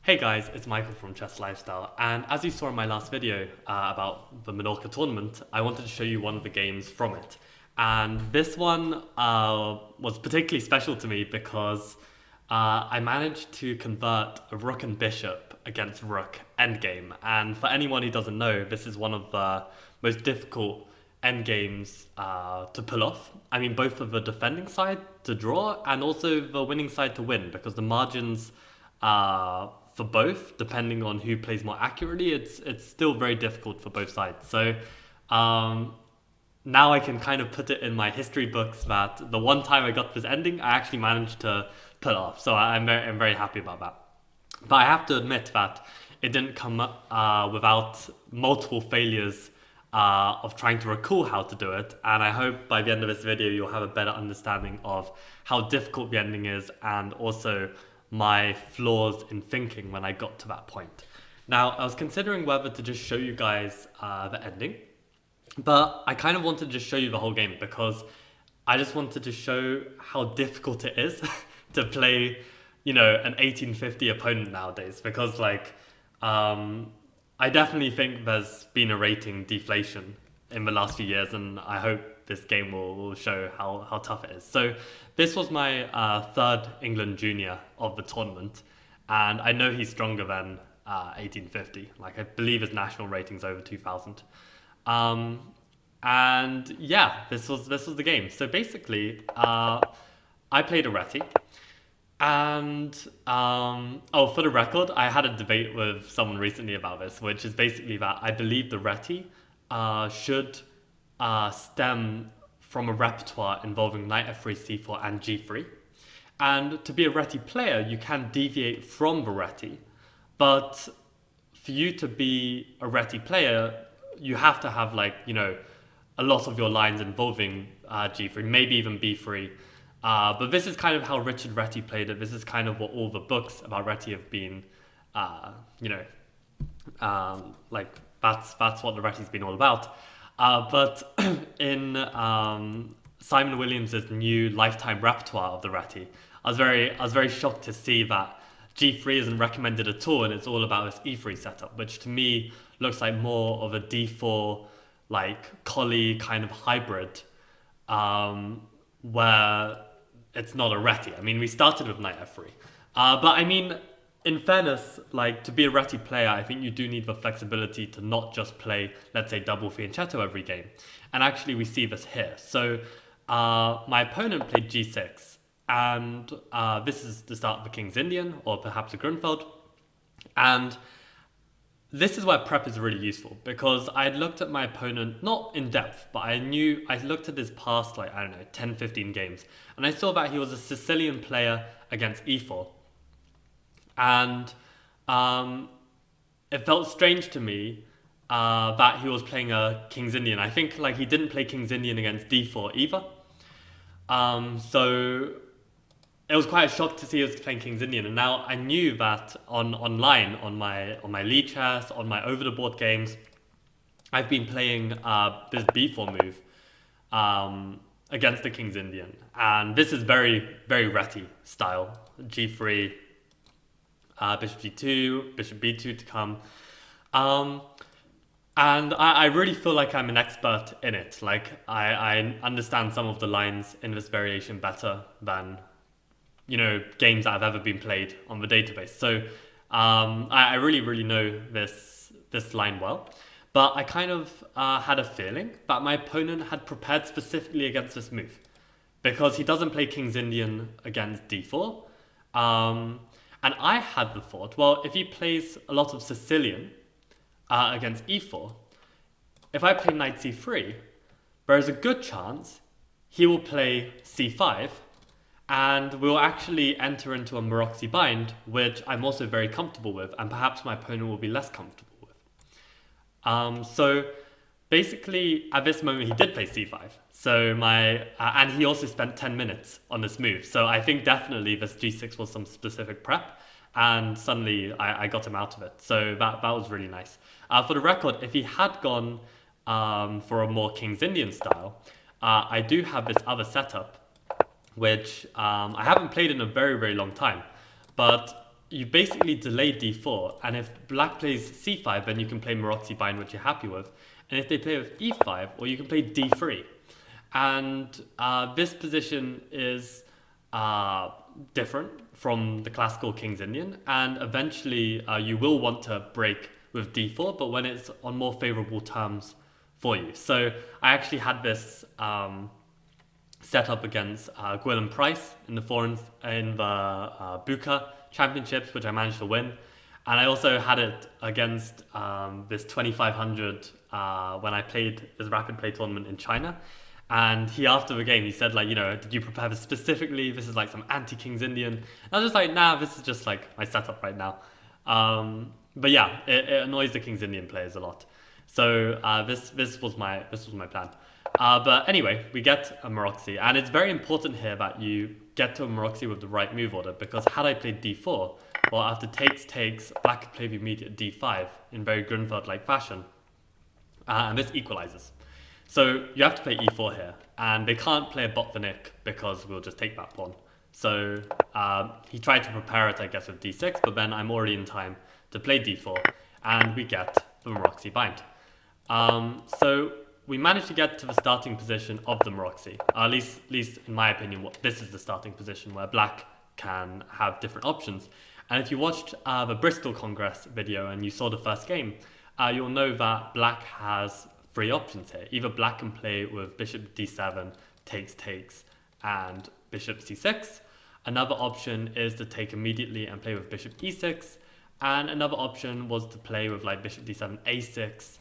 Hey guys, it's Michael from Chess Lifestyle, and as you saw in my last video about the Menorca tournament, I wanted to show you one of the games from it. And this one was particularly special to me because I managed to convert a Rook and Bishop against Rook Endgame. And for anyone who doesn't know, this is one of the most difficult endgames to pull off. I mean, both for the defending side to draw and also the winning side to win, because the margins for both, depending on who plays more accurately, it's still very difficult for both sides. So now I can kind of put it in my history books that the one time I got this ending, I actually managed to pull off. So I'm very happy about that. But I have to admit that it didn't come without multiple failures of trying to recall how to do it. And I hope by the end of this video, you'll have a better understanding of how difficult the ending is, and also my flaws in thinking when I got to that point. Now, I was considering whether to just show you guys the ending, but I kind of wanted to just show you the whole game because I just wanted to show how difficult it is to play, an 1850 opponent nowadays, because I definitely think there's been a rating deflation in the last few years, and I hope this game will show how tough it is. So this was my third England junior of the tournament, and I know he's stronger than 1850. I believe his national rating's over 2000. And yeah, this was the game. So basically, I played a Reti, and for the record, I had a debate with someone recently about this, which is basically that I believe the Reti should stem from a repertoire involving knight f3, c4 and g3. And to be a Reti player, you can deviate from the Reti, but for you to be a Reti player, you have to have a lot of your lines involving g3, maybe even b3. But this is kind of how Richard Reti played it. This is kind of what all the books about Reti have been, that's what the Reti's been all about. But in Simon Williams' new lifetime repertoire of the Reti, I was very shocked to see that g3 isn't recommended at all, and it's all about this e3 setup, which to me looks like more of a d4 collie kind of hybrid, where it's not a Reti. I mean, we started with knight f3, but I mean, in fairness, to be a Reti player, I think you do need the flexibility to not just play, let's say, double fianchetto every game. And actually, we see this here. So my opponent played g6, and this is the start of the King's Indian, or perhaps a Grunfeld. And this is where prep is really useful, because I had looked at my opponent, not in depth, but I looked at his past, 10, 15 games, and I saw that he was a Sicilian player against e4. And it felt strange to me that he was playing a King's Indian. I think he didn't play King's Indian against d4 either. So it was quite a shock to see he was playing King's Indian. And now I knew that online, on my lead chess, on my over the board games, I've been playing this b4 move against the King's Indian. And this is very, very Reti style. g3, bishop g2, bishop b2 to come. And I really feel like I'm an expert in it. I understand some of the lines in this variation better than, games that have ever been played on the database. So I really, really know this line well. But I kind of had a feeling that my opponent had prepared specifically against this move, because he doesn't play King's Indian against d4. And I had the thought, well, if he plays a lot of Sicilian against e4, if I play knight c3, there is a good chance he will play c5, and we'll actually enter into a Maroczy bind, which I'm also very comfortable with, and perhaps my opponent will be less comfortable with. So basically, at this moment, he did play c5. So and he also spent 10 minutes on this move. So I think definitely this g6 was some specific prep, and suddenly I got him out of it. So that was really nice. For the record, if he had gone for a more King's Indian style, I do have this other setup, which I haven't played in a very, very long time. But you basically delay d4, and if black plays c5, then you can play Meroxy bind, which you're happy with. And if they play with e5, or you can play d3. And this position is different from the classical King's Indian, and eventually you will want to break with d4, but when it's on more favorable terms for you. So I actually had this set up against Gwilym Price in the Buka Championships, which I managed to win. And I also had it against this 2500 when I played this rapid play tournament in China. And he, after the game, he said, like, you know, did you prepare this specifically? This is like some anti-King's Indian. And I was just like, nah, this is just like my setup right now. But yeah, it annoys the King's Indian players a lot. So this was my plan. But anyway, we get a Meroxy, and it's very important here that you get to a Meroxy with the right move order, because had I played d4, well, after takes, black could play the immediate d5 in very Grunfeld-like fashion, and this equalizes. So you have to play e4 here, and they can't play a Botvinnik because we'll just take that pawn. So he tried to prepare it, I guess, with d6, but then I'm already in time to play d4, and we get the Meroxy bind. So we managed to get to the starting position of the Meroxy. At least in my opinion, this is the starting position where black can have different options. And if you watched the Bristol Congress video and you saw the first game, you'll know that black has three options here. Either black can play with bishop d7, takes, and bishop c6. Another option is to take immediately and play with bishop e6. And another option was to play with like bishop d7, a6,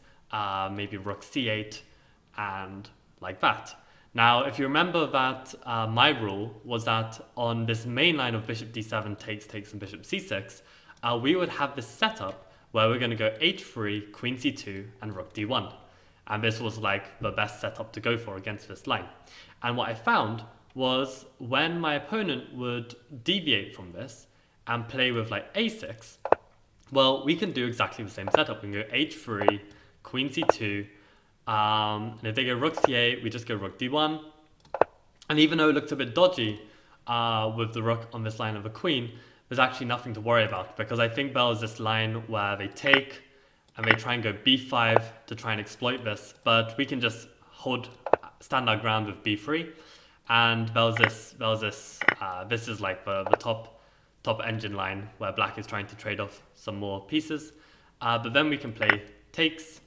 maybe rook c8, and like that. Now, if you remember that my rule was that on this main line of bishop d7, takes, and bishop c6, we would have this setup where we're going to go h3, queen c2, and rook d1. And this was like the best setup to go for against this line. And what I found was when my opponent would deviate from this and play with like a6, well, we can do exactly the same setup. We can go h3, queen c2, and if they go rook c8, we just go rook d1. And even though it looked a bit dodgy with the rook on this line of the queen, there's actually nothing to worry about, because I think there was this line where they take and they try and go b5 to try and exploit this, but we can just stand our ground with b3. And this is like the top engine line where black is trying to trade off some more pieces. But then we can play takes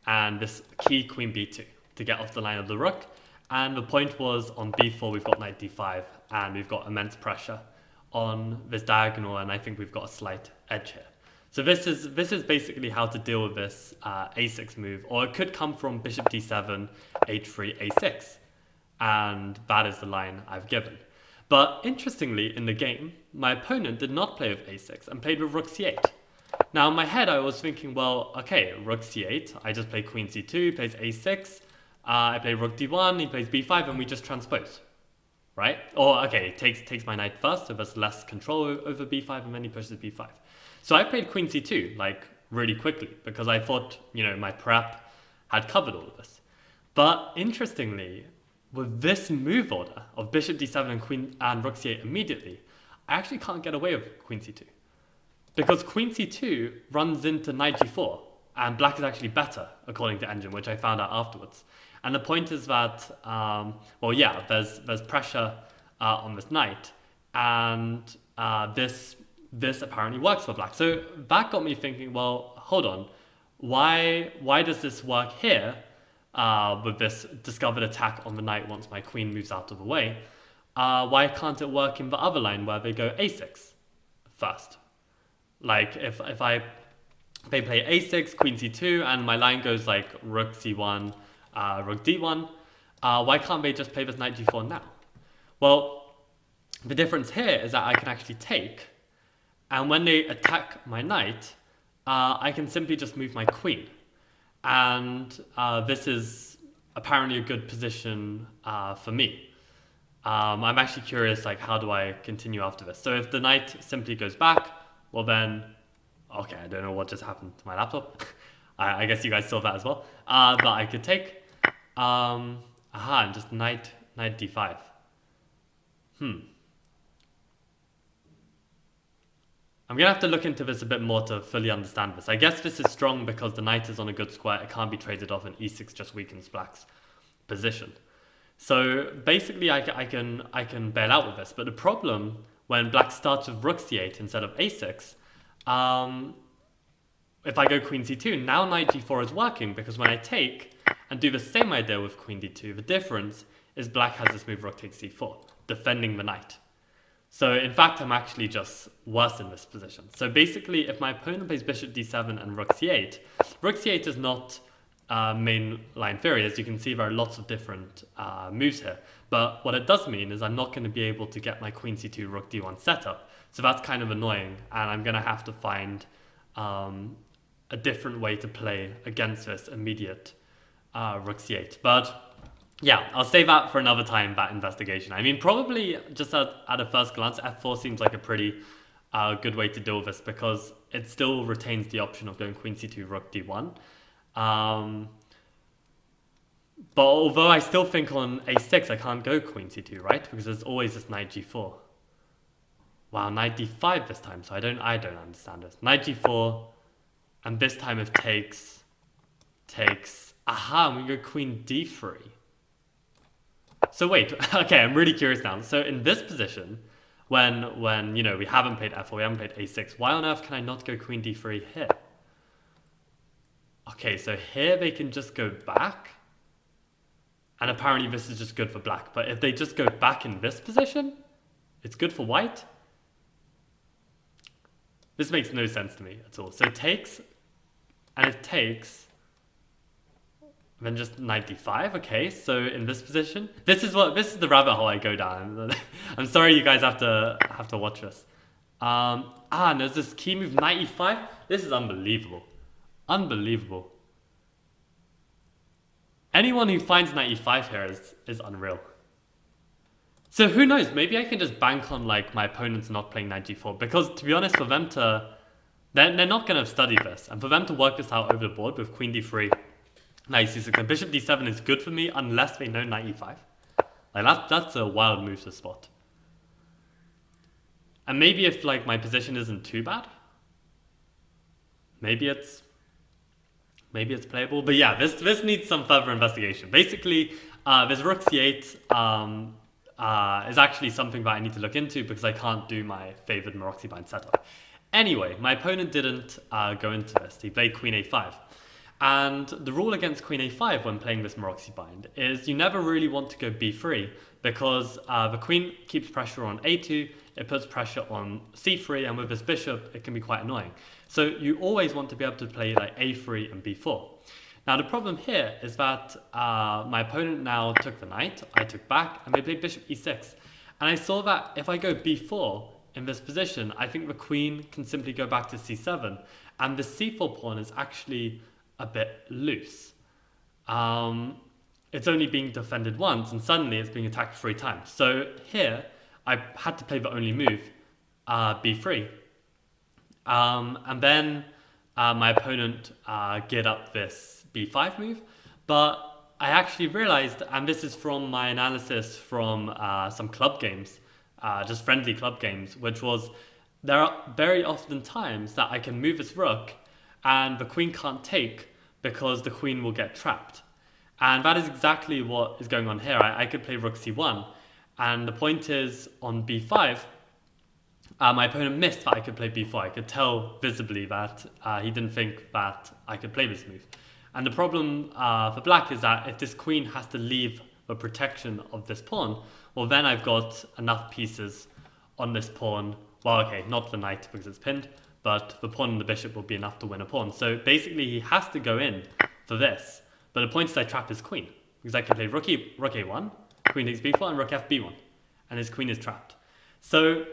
and this key queen b2 to get off the line of the rook. And the point was on b4 we've got knight d5, and we've got immense pressure on this diagonal, and I think we've got a slight edge here. So this is basically how to deal with this a6 move, or it could come from bishop d7, h3, a6, and that is the line I've given. But interestingly, in the game, my opponent did not play with a6 and played with rook c8. Now in my head I was thinking, well, okay, rook c8, I just play queen c2, he plays a6, I play rook d1, he plays b5, and we just transpose, right? Or okay, takes my knight first, so there's less control over b5, and then he pushes b5. So I played queen c2 like really quickly because I thought, you know, my prep had covered all of this. But interestingly, with this move order of bishop d7 and rook c8 immediately, I actually can't get away with queen c2. Because queen c2 runs into knight g4, and black is actually better, according to Engine, which I found out afterwards. And the point is that, well, yeah, there's pressure on this knight, and this apparently works for black. So that got me thinking, well, hold on, why does this work here with this discovered attack on the knight once my queen moves out of the way? Why can't it work in the other line where they go a6 first? Like if they play a6, queen c2, and my line goes like rook c1, rook d1, why can't they just play this knight g4 now? Well, the difference here is that I can actually take, and when they attack my knight, I can simply just move my queen. And this is apparently a good position for me. I'm actually curious, like, how do I continue after this? So if the knight simply goes back, well then, okay, I don't know what just happened to my laptop. I guess you guys saw that as well. But I could take, and just knight d5. I'm going to have to look into this a bit more to fully understand this. I guess this is strong because the knight is on a good square. It can't be traded off, and e6 just weakens black's position. So basically I can bail out with this. But the problem when black starts with rook c8 instead of a6, if I go queen c2, now knight g4 is working, because when I take and do the same idea with queen d2, the difference is black has this move rook takes c4, defending the knight. So in fact, I'm actually just worse in this position. So basically, if my opponent plays bishop d7 and rook c8 is not main line theory. As you can see, there are lots of different moves here. But what it does mean is I'm not going to be able to get my queen c2, rook d1 setup. So that's kind of annoying, and I'm going to have to find a different way to play against this immediate rook c8. But yeah, I'll save that for another time, that investigation. I mean, probably just at a first glance, f4 seems like a pretty good way to deal with this, because it still retains the option of going queen c2, rook d1. But although I still think on a6 I can't go queen c2, right? Because there's always this knight g4. Wow, knight d5 this time, so I don't understand this. Knight g4, and this time if takes, aha, and we go queen d3. So wait, okay, I'm really curious now. So in this position, when you know, we haven't played f4, we haven't played a6, why on earth can I not go queen d3 here? Okay, so here they can just go back, and apparently this is just good for black. But if they just go back in this position, it's good for white? This makes no sense to me at all. So it takes, and it takes, then just knight d5. Okay, so in this position, this is the rabbit hole I go down. I'm sorry you guys have to watch this. And there's this key move, knight e5. This is unbelievable. Unbelievable. Anyone who finds knight e5 here is unreal. So who knows, maybe I can just bank on like my opponents not playing knight g4, because to be honest, for them to, they're not going to study this, and for them to work this out over the board with queen d3, knight c6, and bishop d7 is good for me unless they know knight e5. Like that's a wild move to spot. And maybe if like my position isn't too bad, maybe it's playable. But yeah, this needs some further investigation. Basically, this rook c8 is actually something that I need to look into, because I can't do my favored Menorca bind setup. Anyway, my opponent didn't go into this. He played queen a5. And the rule against queen a5 when playing this Menorca bind is you never really want to go b3, because the queen keeps pressure on a2, it puts pressure on c3, and with this bishop, it can be quite annoying. So you always want to be able to play like a3 and b4. Now the problem here is that my opponent now took the knight, I took back, and they played bishop e6. And I saw that if I go b4 in this position, I think the queen can simply go back to c7, and the c4 pawn is actually a bit loose. It's only being defended once, and suddenly it's being attacked 3 times. So here, I had to play the only move, b3. And then my opponent geared up this b5 move, but I actually realized, and this is from my analysis from some club games, just friendly club games, which was there are very often times that I can move this rook and the queen can't take because the queen will get trapped. And that is exactly what is going on here. I could play rook c1, and the point is on b5, my opponent missed that I could play b4. I could tell visibly that he didn't think that I could play this move. And the problem for black is that if this queen has to leave the protection of this pawn, well then I've got enough pieces on this pawn. Well, okay, not the knight because it's pinned, but the pawn and the bishop will be enough to win a pawn. So basically he has to go in for this. But the point is I trap his queen, because I can play rook a1, queen takes b4, and rook fb1, and his queen is trapped. So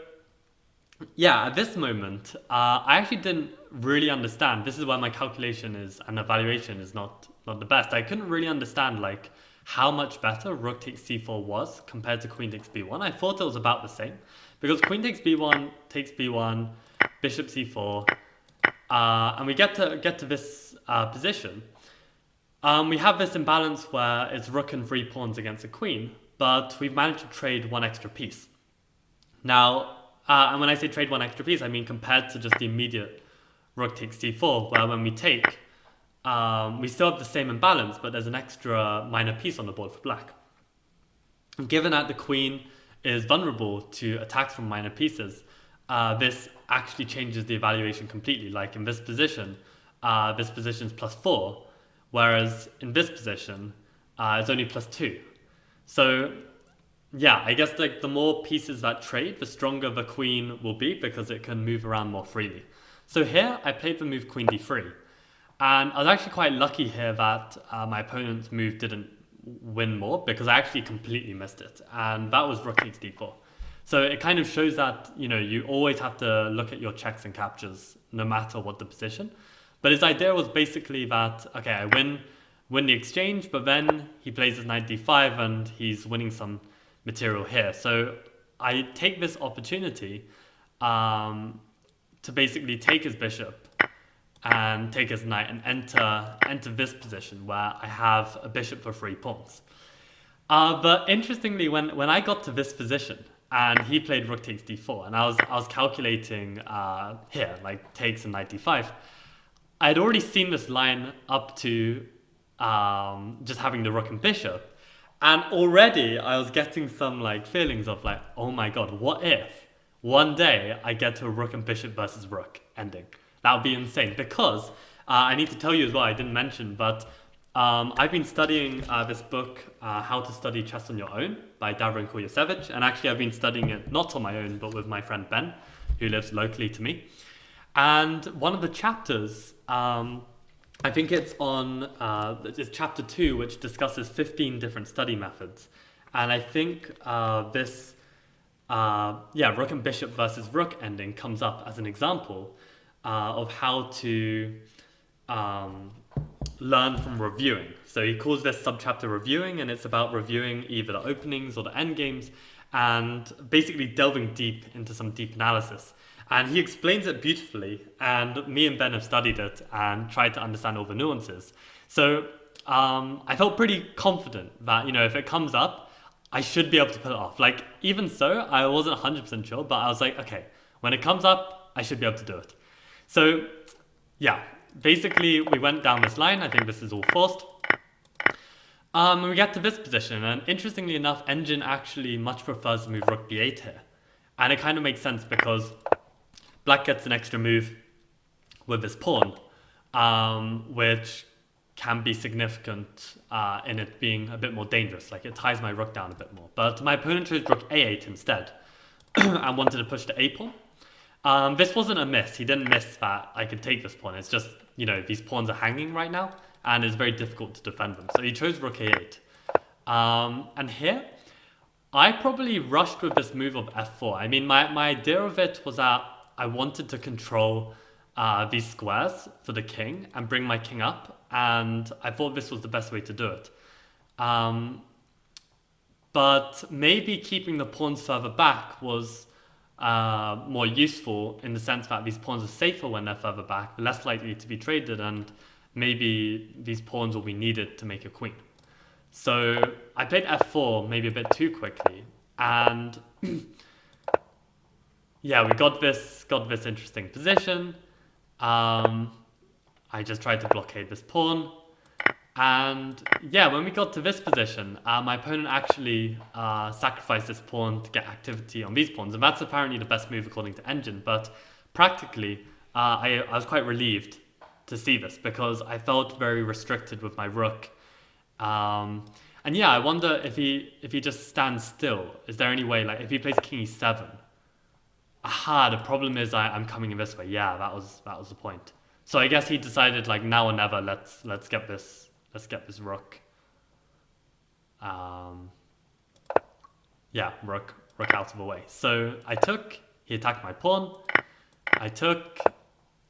yeah, at this moment, I actually didn't really understand. This is why my calculation is and evaluation is not the best. I couldn't really understand like how much better rook takes c4 was compared to queen takes b1. I thought it was about the same, because queen takes b1, bishop c4, and we get to this position. We have this imbalance where it's rook and 3 pawns against a queen, but we've managed to trade 1 extra piece. Now, And when I say trade one extra piece, I mean compared to just the immediate rook takes d4, where when we take, we still have the same imbalance, but there's an extra minor piece on the board for black. And given that the queen is vulnerable to attacks from minor pieces, this actually changes the evaluation completely. Like in this position's +4, whereas in this position, it's only +2. So yeah, I guess like the more pieces that trade, the stronger the queen will be because it can move around more freely. So here I played the move queen d3. And I was actually quite lucky here that my opponent's move didn't win more because I actually completely missed it. And that was rook takes d4. So it kind of shows that, you always have to look at your checks and captures no matter what the position. But his idea was basically that, okay, I win the exchange, but then he plays his knight d5 and he's winning some material here. So I take this opportunity to basically take his bishop and take his knight and enter this position where I have a bishop for 3 pawns. But interestingly, when I got to this position and he played rook takes d4, and I was calculating here, like takes and knight d5, I'd already seen this line up to just having the rook and bishop, and already I was getting some like feelings of like, oh my god, what if one day I get to a rook and bishop versus rook ending? That would be insane, because I need to tell you as well, I didn't mention, but I've been studying this book, How to Study Chess on Your Own by Davor Koyasevich, and actually I've been studying it not on my own, but with my friend Ben, who lives locally to me. And one of the chapters, I think it's on it's chapter 2, which discusses 15 different study methods. And I think this, rook and bishop versus rook ending comes up as an example of how to learn from reviewing. So he calls this subchapter reviewing, and it's about reviewing either the openings or the endgames and basically delving deep into some deep analysis. And he explains it beautifully, and me and Ben have studied it and tried to understand all the nuances. So I felt pretty confident that, if it comes up, I should be able to pull it off. Like, even so, I wasn't 100% sure, but I was like, okay, when it comes up, I should be able to do it. So, yeah, basically we went down this line. I think this is all forced. We get to this position, and interestingly enough, Engine actually much prefers to move rook b8 here. And it kind of makes sense because black gets an extra move with this pawn, which can be significant in it being a bit more dangerous. Like, it ties my rook down a bit more. But my opponent chose rook a8 instead and wanted to push the a pawn. This wasn't a miss. He didn't miss that I could take this pawn. It's just, these pawns are hanging right now, and it's very difficult to defend them. So he chose rook a8. And here, I probably rushed with this move of f4. I mean, my idea of it was that I wanted to control these squares for the king and bring my king up, and I thought this was the best way to do it. But maybe keeping the pawns further back was more useful, in the sense that these pawns are safer when they're further back, less likely to be traded, and maybe these pawns will be needed to make a queen. So I played f4 maybe a bit too quickly, and yeah, we got this interesting position. I just tried to blockade this pawn, and yeah, when we got to this position, my opponent actually sacrificed this pawn to get activity on these pawns, and that's apparently the best move according to Engine. But practically, I was quite relieved to see this, because I felt very restricted with my rook. And yeah, I wonder if he just stands still. Is there any way, like, if he plays king e7? Aha, the problem is I'm coming in this way. Yeah, that was the point. So I guess he decided, like, now or never. Let's get this rook. Yeah, rook out of the way. So I took. He attacked my pawn. I took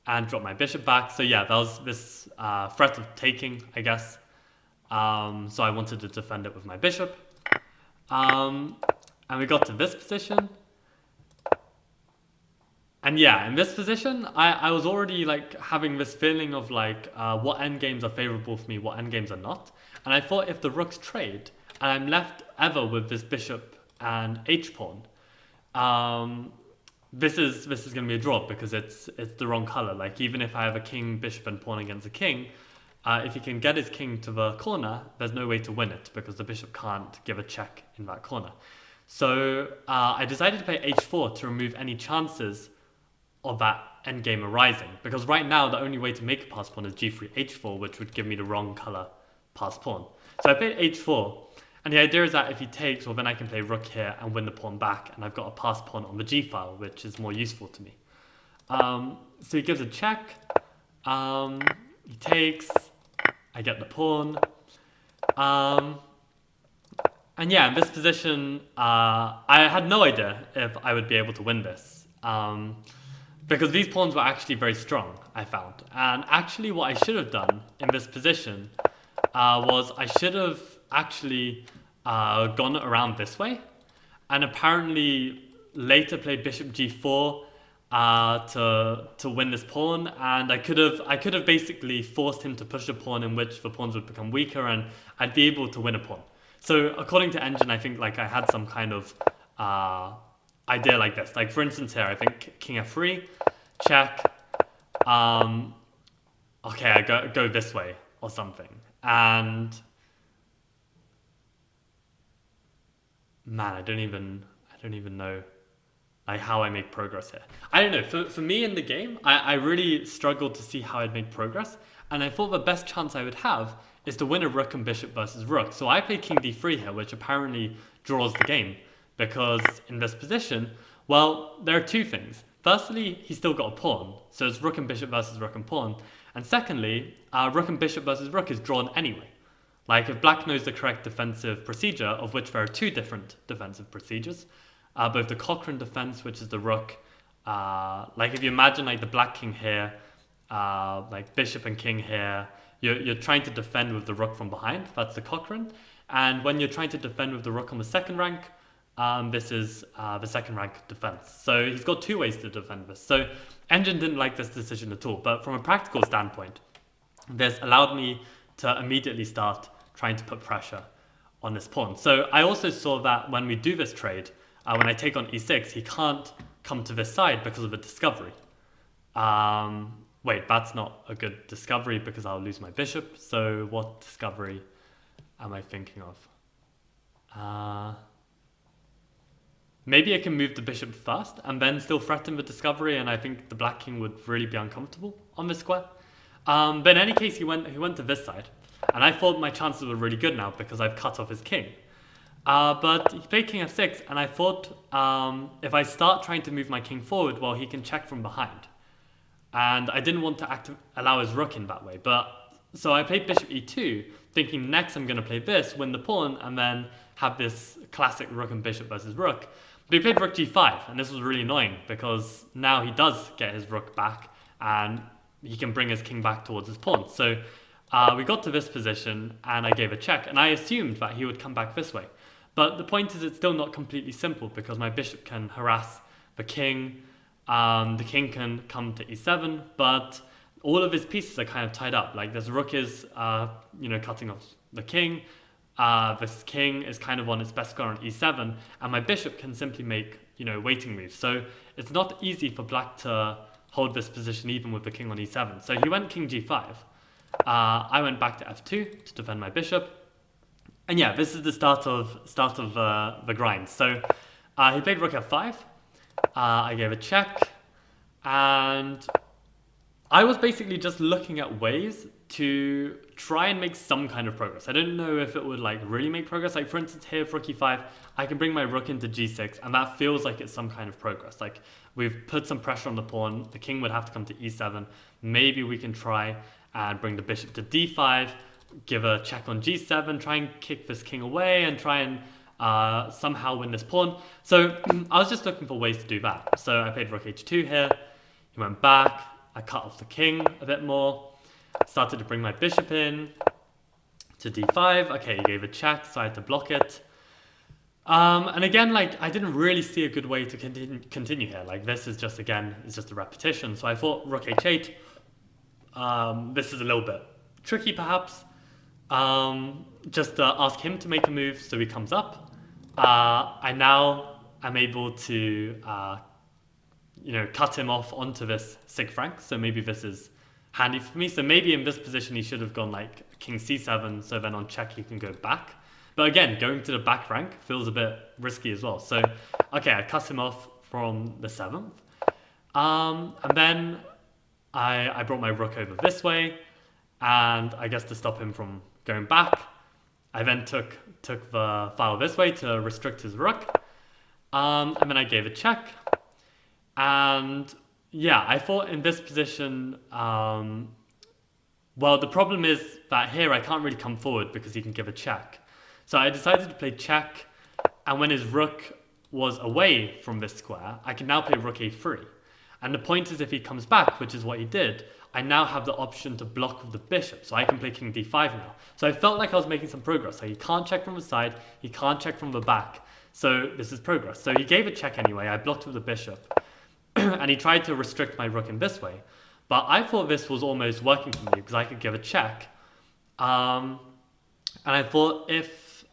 and dropped my bishop back. So yeah, that was this threat of taking, I guess. So I wanted to defend it with my bishop. And we got to this position. And yeah, in this position, I was already like having this feeling of like what endgames are favorable for me, what endgames are not. And I thought if the rooks trade, and I'm left ever with this bishop and h-pawn, this is going to be a draw because it's the wrong color. Like even if I have a king, bishop, and pawn against a king, if he can get his king to the corner, there's no way to win it because the bishop can't give a check in that corner. So I decided to play h4 to remove any chances of that endgame arising, because right now the only way to make a pass pawn is g3 h4, which would give me the wrong color pass pawn. So I played h4, and the idea is that if he takes, well then I can play rook here and win the pawn back, and I've got a pass pawn on the g file, which is more useful to me. So he gives a check, he takes, I get the pawn, and yeah, in this position, I had no idea if I would be able to win this. Because these pawns were actually very strong, I found. And actually what I should have done in this position was I should have actually gone around this way. And apparently later played bishop g4 to win this pawn. And I could have basically forced him to push a pawn in which the pawns would become weaker and I'd be able to win a pawn. So according to Engine, I think like I had some kind of idea like this. Like for instance here, I think king f3, check, okay, I go this way or something. And man, I don't even know like how I make progress here. I don't know, for me in the game, I really struggled to see how I'd make progress, and I thought the best chance I would have is to win a rook and bishop versus rook. So I played king d3 here, which apparently draws the game, because in this position, well, there are two things. Firstly, he's still got a pawn, so it's rook and bishop versus rook and pawn. And secondly, rook and bishop versus rook is drawn anyway. Like if black knows the correct defensive procedure, of which there are two different defensive procedures, both the Cochrane defense, which is the rook, like if you imagine like the black king here, like bishop and king here, you're trying to defend with the rook from behind, that's the Cochrane. And when you're trying to defend with the rook on the second rank, this is the second rank defense. So he's got two ways to defend this. So Engine didn't like this decision at all, but from a practical standpoint, this allowed me to immediately start trying to put pressure on this pawn. So I also saw that when we do this trade, when I take on e6, he can't come to this side because of a discovery. Wait, that's not a good discovery because I'll lose my bishop. So what discovery am I thinking of? Maybe I can move the bishop first and then still threaten the discovery, and I think the black king would really be uncomfortable on this square. But in any case, he went to this side, and I thought my chances were really good now because I've cut off his king. But he played king f6, and I thought if I start trying to move my king forward, well, he can check from behind. And I didn't want to allow his rook in that way. So I played bishop e2, thinking next I'm going to play this, win the pawn, and then have this classic rook and bishop versus rook. But he played rook g5, and this was really annoying because now he does get his rook back, and he can bring his king back towards his pawn. So we got to this position, and I gave a check, and I assumed that he would come back this way. But the point is it's still not completely simple because my bishop can harass the king. The king can come to e7, but all of his pieces are kind of tied up. Like this rook is, cutting off the king. This king is kind of on its best square on e7, and my bishop can simply make, waiting moves. So it's not easy for black to hold this position even with the king on e7. So he went king g5. I went back to f2 to defend my bishop. And yeah, this is the start of the grind. So he played rook f5. I gave a check, and I was basically just looking at ways to try and make some kind of progress. I didn't know if it would really make progress. Like for instance here, rook e5, I can bring my rook into g6, and that feels like it's some kind of progress. Like we've put some pressure on the pawn, the king would have to come to e7, maybe we can try and bring the bishop to d5, give a check on g7, try and kick this king away and try and somehow win this pawn. So I was just looking for ways to do that. So I played rook h2 here, he went back, I cut off the king a bit more, started to bring my bishop in to d5. Okay, he gave a check, so I had to block it. And again, I didn't really see a good way to continue here. This is just, again, it's just a repetition. So I thought rook h8. This is a little bit tricky, perhaps. Just ask him to make a move, so he comes up. I now am able to cut him off onto this sig rank. So maybe this is handy for me. So maybe in this position he should have gone like king c7, so then on check he can go back. But again, going to the back rank feels a bit risky as well. So okay, I cut him off from the 7th. And then I brought my rook over this way, and I guess to stop him from going back, I then took the file this way to restrict his rook. And then I gave a check. And yeah, I thought in this position, well, the problem is that here I can't really come forward because he can give a check. So I decided to play check, and when his rook was away from this square, I can now play rook a3. And the point is, if he comes back, which is what he did, I now have the option to block with the bishop, so I can play king d5 now. So I felt like I was making some progress. So he can't check from the side, he can't check from the back. So this is progress. So he gave a check anyway, I blocked with the bishop, and he tried to restrict my rook in this way. But I thought this was almost working for me because I could give a check. And I thought if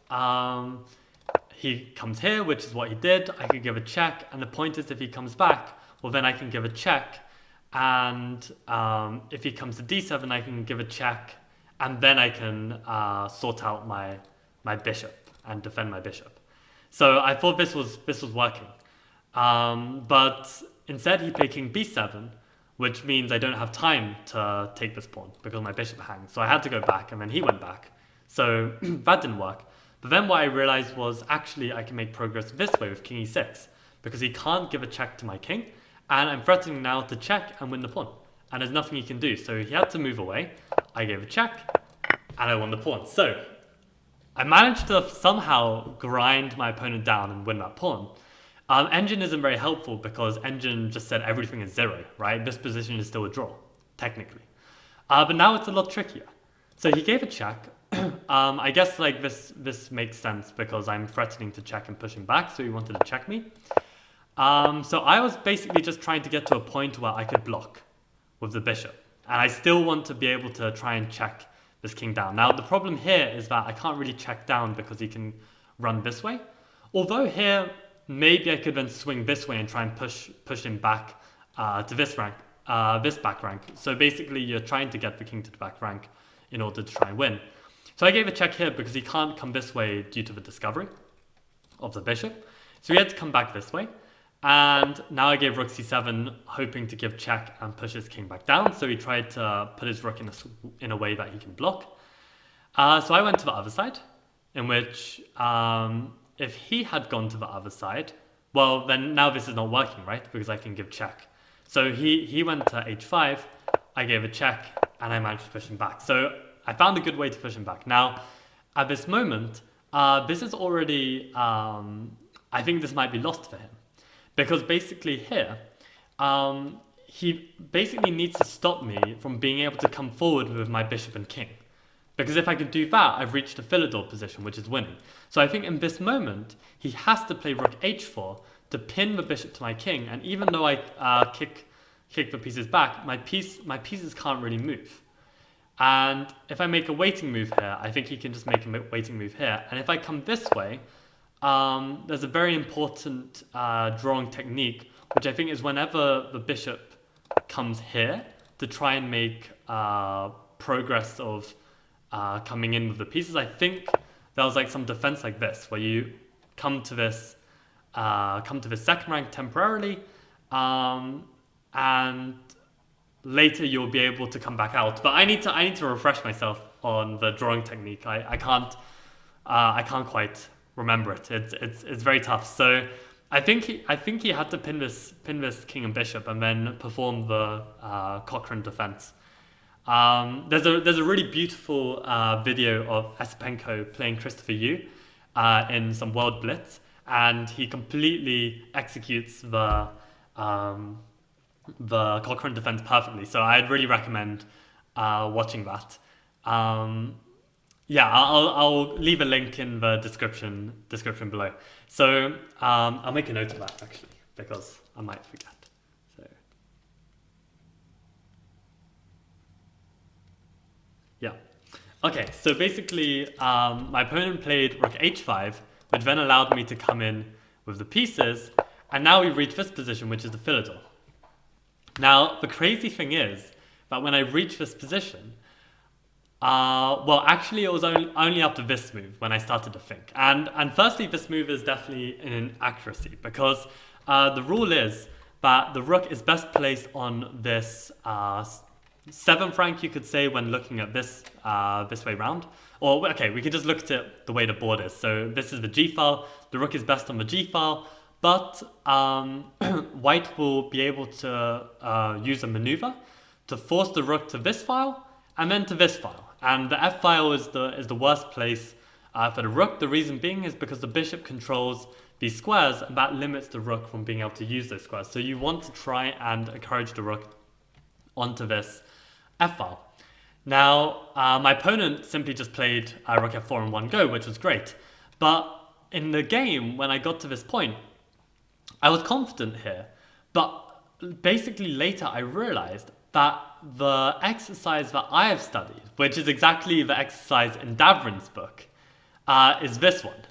he comes here, which is what he did, I could give a check. And the point is, if he comes back, well, then I can give a check. And if he comes to d7, I can give a check. And then I can sort out my bishop and defend my bishop. So I thought this was working. But instead, he played king b7, which means I don't have time to take this pawn because my bishop hangs. So I had to go back, and then he went back. So that didn't work. But then what I realized was actually I can make progress this way with king e6 because he can't give a check to my king, and I'm threatening now to check and win the pawn. And there's nothing he can do. So he had to move away. I gave a check, and I won the pawn. So I managed to somehow grind my opponent down and win that pawn. Engine isn't very helpful because Engine just said everything is 0, right? This position is still a draw, technically. But now it's a lot trickier. So he gave a check. I guess like this makes sense because I'm threatening to check and push him back, so he wanted to check me. So I was basically just trying to get to a point where I could block with the bishop. And I still want to be able to try and check this king down. Now the problem here is that I can't really check down because he can run this way. Although here, maybe I could then swing this way and try and push him back to this rank, this back rank. So basically you're trying to get the king to the back rank in order to try and win. So I gave a check here because he can't come this way due to the discovery of the bishop. So he had to come back this way. And now I gave rook c7, hoping to give check and push his king back down. So he tried to put his rook in a way that he can block. So I went to the other side, in which if he had gone to the other side, well, then now this is not working, right? Because I can give check. So he went to h5, I gave a check, and I managed to push him back. So I found a good way to push him back. Now, at this moment, this is already, I think this might be lost for him. Because basically here, he basically needs to stop me from being able to come forward with my bishop and king. Because if I can do that, I've reached a Philidor position, which is winning. So I think in this moment, he has to play rook h4 to pin the bishop to my king. And even though I kick the pieces back, my pieces can't really move. And if I make a waiting move here, I think he can just make a waiting move here. And if I come this way, there's a very important drawing technique, which I think is whenever the bishop comes here to try and make progress of coming in with the pieces. I think there was like some defense like this, where you come to this second rank temporarily, and later you'll be able to come back out. But I need to refresh myself on the drawing technique. I can't quite remember it. It's very tough. So I think he had to pin this king and bishop and then perform the Cochrane defense. There's a really beautiful video of Esipenko playing Christopher Yu in some World Blitz, and he completely executes the Cochrane defense perfectly. So I'd really recommend watching that. Yeah, I'll leave a link in the description below. So I'll make a note of that actually, because I might forget. So yeah. Okay, so basically my opponent played rook h5, which then allowed me to come in with the pieces, and now we reach this position, which is the Philidor, Now, the crazy thing is that when I reached this position, well, actually, it was only after this move when I started to think. And firstly, this move is definitely an inaccuracy because the rule is that the rook is best placed on this 7th rank, you could say, when looking at this way round. Or, okay, we could just look at it the way the board is. So this is the G file. The rook is best on the G file. But white will be able to use a maneuver to force the rook to this file and then to this file. And the F file is the worst place for the rook. The reason being is because the bishop controls these squares, and that limits the rook from being able to use those squares. So you want to try and encourage the rook onto this F file. Now, my opponent simply just played rook F4 in one go, which was great. But in the game, when I got to this point, I was confident here. But basically later I realized that the exercise that I have studied, which is exactly the exercise in Davrin's book, is this one.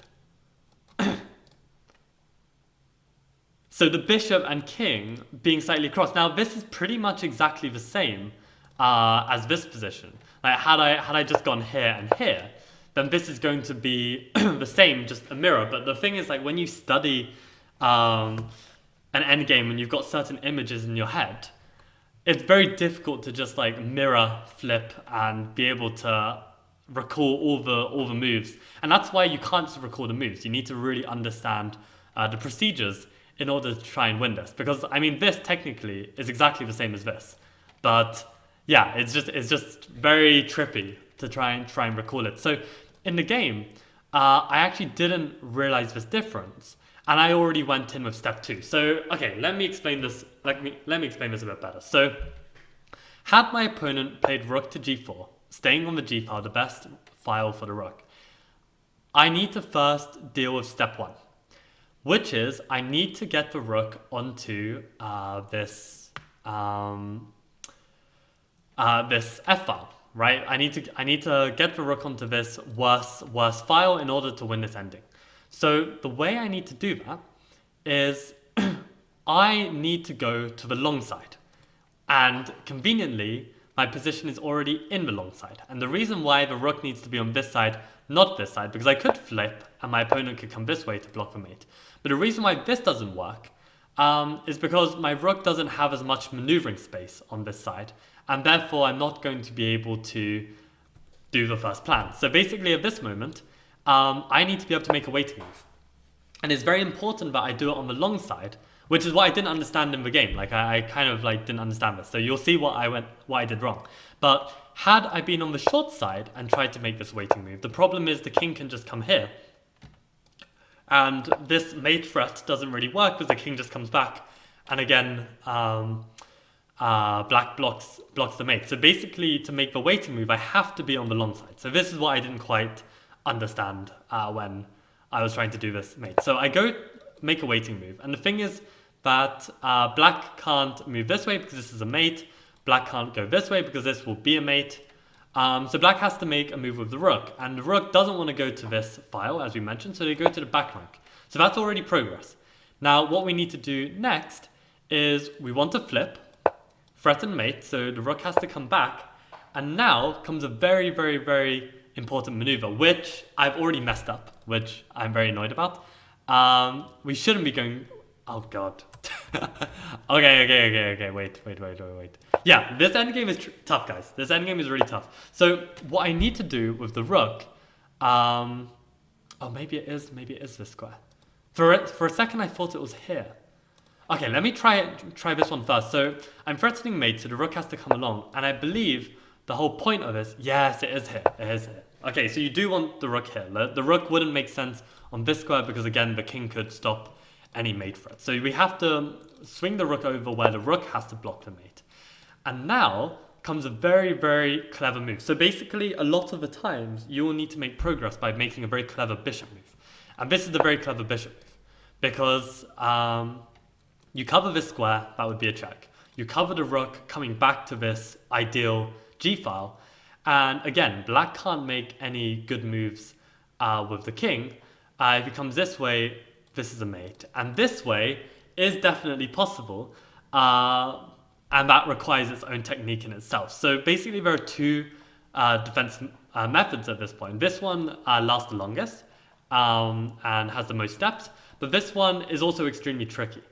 So the bishop and king being slightly crossed. Now this is pretty much exactly the same as this position. Like had I just gone here and here, then this is going to be the same, just a mirror. But the thing is, like, when you study an endgame and you've got certain images in your head, it's very difficult to just like mirror flip and be able to recall all the moves. And that's why you can't just recall the moves. You need to really understand the procedures in order to try and win this. Because I mean, this technically is exactly the same as this, but yeah, it's just very trippy to try and recall it. So in the game, I actually didn't realize this difference, and I already went in with step 2. So okay, let me explain this. Let me explain this a bit better. So had my opponent played rook to g4, staying on the g file, the best file for the rook, I need to first deal with step 1, which is I need to get the rook onto this F file, right? I need to get the rook onto this worse file in order to win this ending. So the way I need to do that is I need to go to the long side, and conveniently my position is already in the long side. And the reason why the rook needs to be on this side, not this side, because I could flip and my opponent could come this way to block the mate. But the reason why this doesn't work is because my rook doesn't have as much maneuvering space on this side, and therefore I'm not going to be able to do the first plan. So basically at this moment, I need to be able to make a waiting move. And it's very important that I do it on the long side, which is what I didn't understand in the game. Like I kind of like didn't understand this. So you'll see what I did wrong. But had I been on the short side and tried to make this waiting move, the problem is the king can just come here. And this mate threat doesn't really work because the king just comes back. And again, black blocks the mate. So basically, to make the waiting move, I have to be on the long side. So this is what I didn't quite understand when I was trying to do this mate. So I go make a waiting move. And the thing is that black can't move this way because this is a mate. Black can't go this way because this will be a mate. So black has to make a move with the rook. And the rook doesn't want to go to this file, as we mentioned, so they go to the back rank. So that's already progress. Now, what we need to do next is we want to flip, threaten mate, so the rook has to come back. And now comes a very, very, very important maneuver, which I've already messed up, which I'm very annoyed about. We shouldn't be going... Oh, God. Okay, wait. Yeah, this endgame is tough, guys. This endgame is really tough. So what I need to do with the rook... oh, maybe it is this square. For a second, I thought it was here. Okay, let me try this one first. So I'm threatening mate, so the rook has to come along. And I believe the whole point of this... Yes, it is here. Okay, so you do want the rook here. The rook wouldn't make sense on this square because, again, the king could stop any mate threat. So we have to swing the rook over where the rook has to block the mate. And now comes a very, very clever move. So basically, a lot of the times, you will need to make progress by making a very clever bishop move. And this is the very clever bishop move. Because you cover this square, that would be a check. You cover the rook coming back to this ideal g-file. And again, black can't make any good moves with the king. If he comes this way, this is a mate. And this way is definitely possible. and that requires its own technique in itself. So basically there are two defense methods at this point. This one lasts the longest and has the most steps, but this one is also extremely tricky.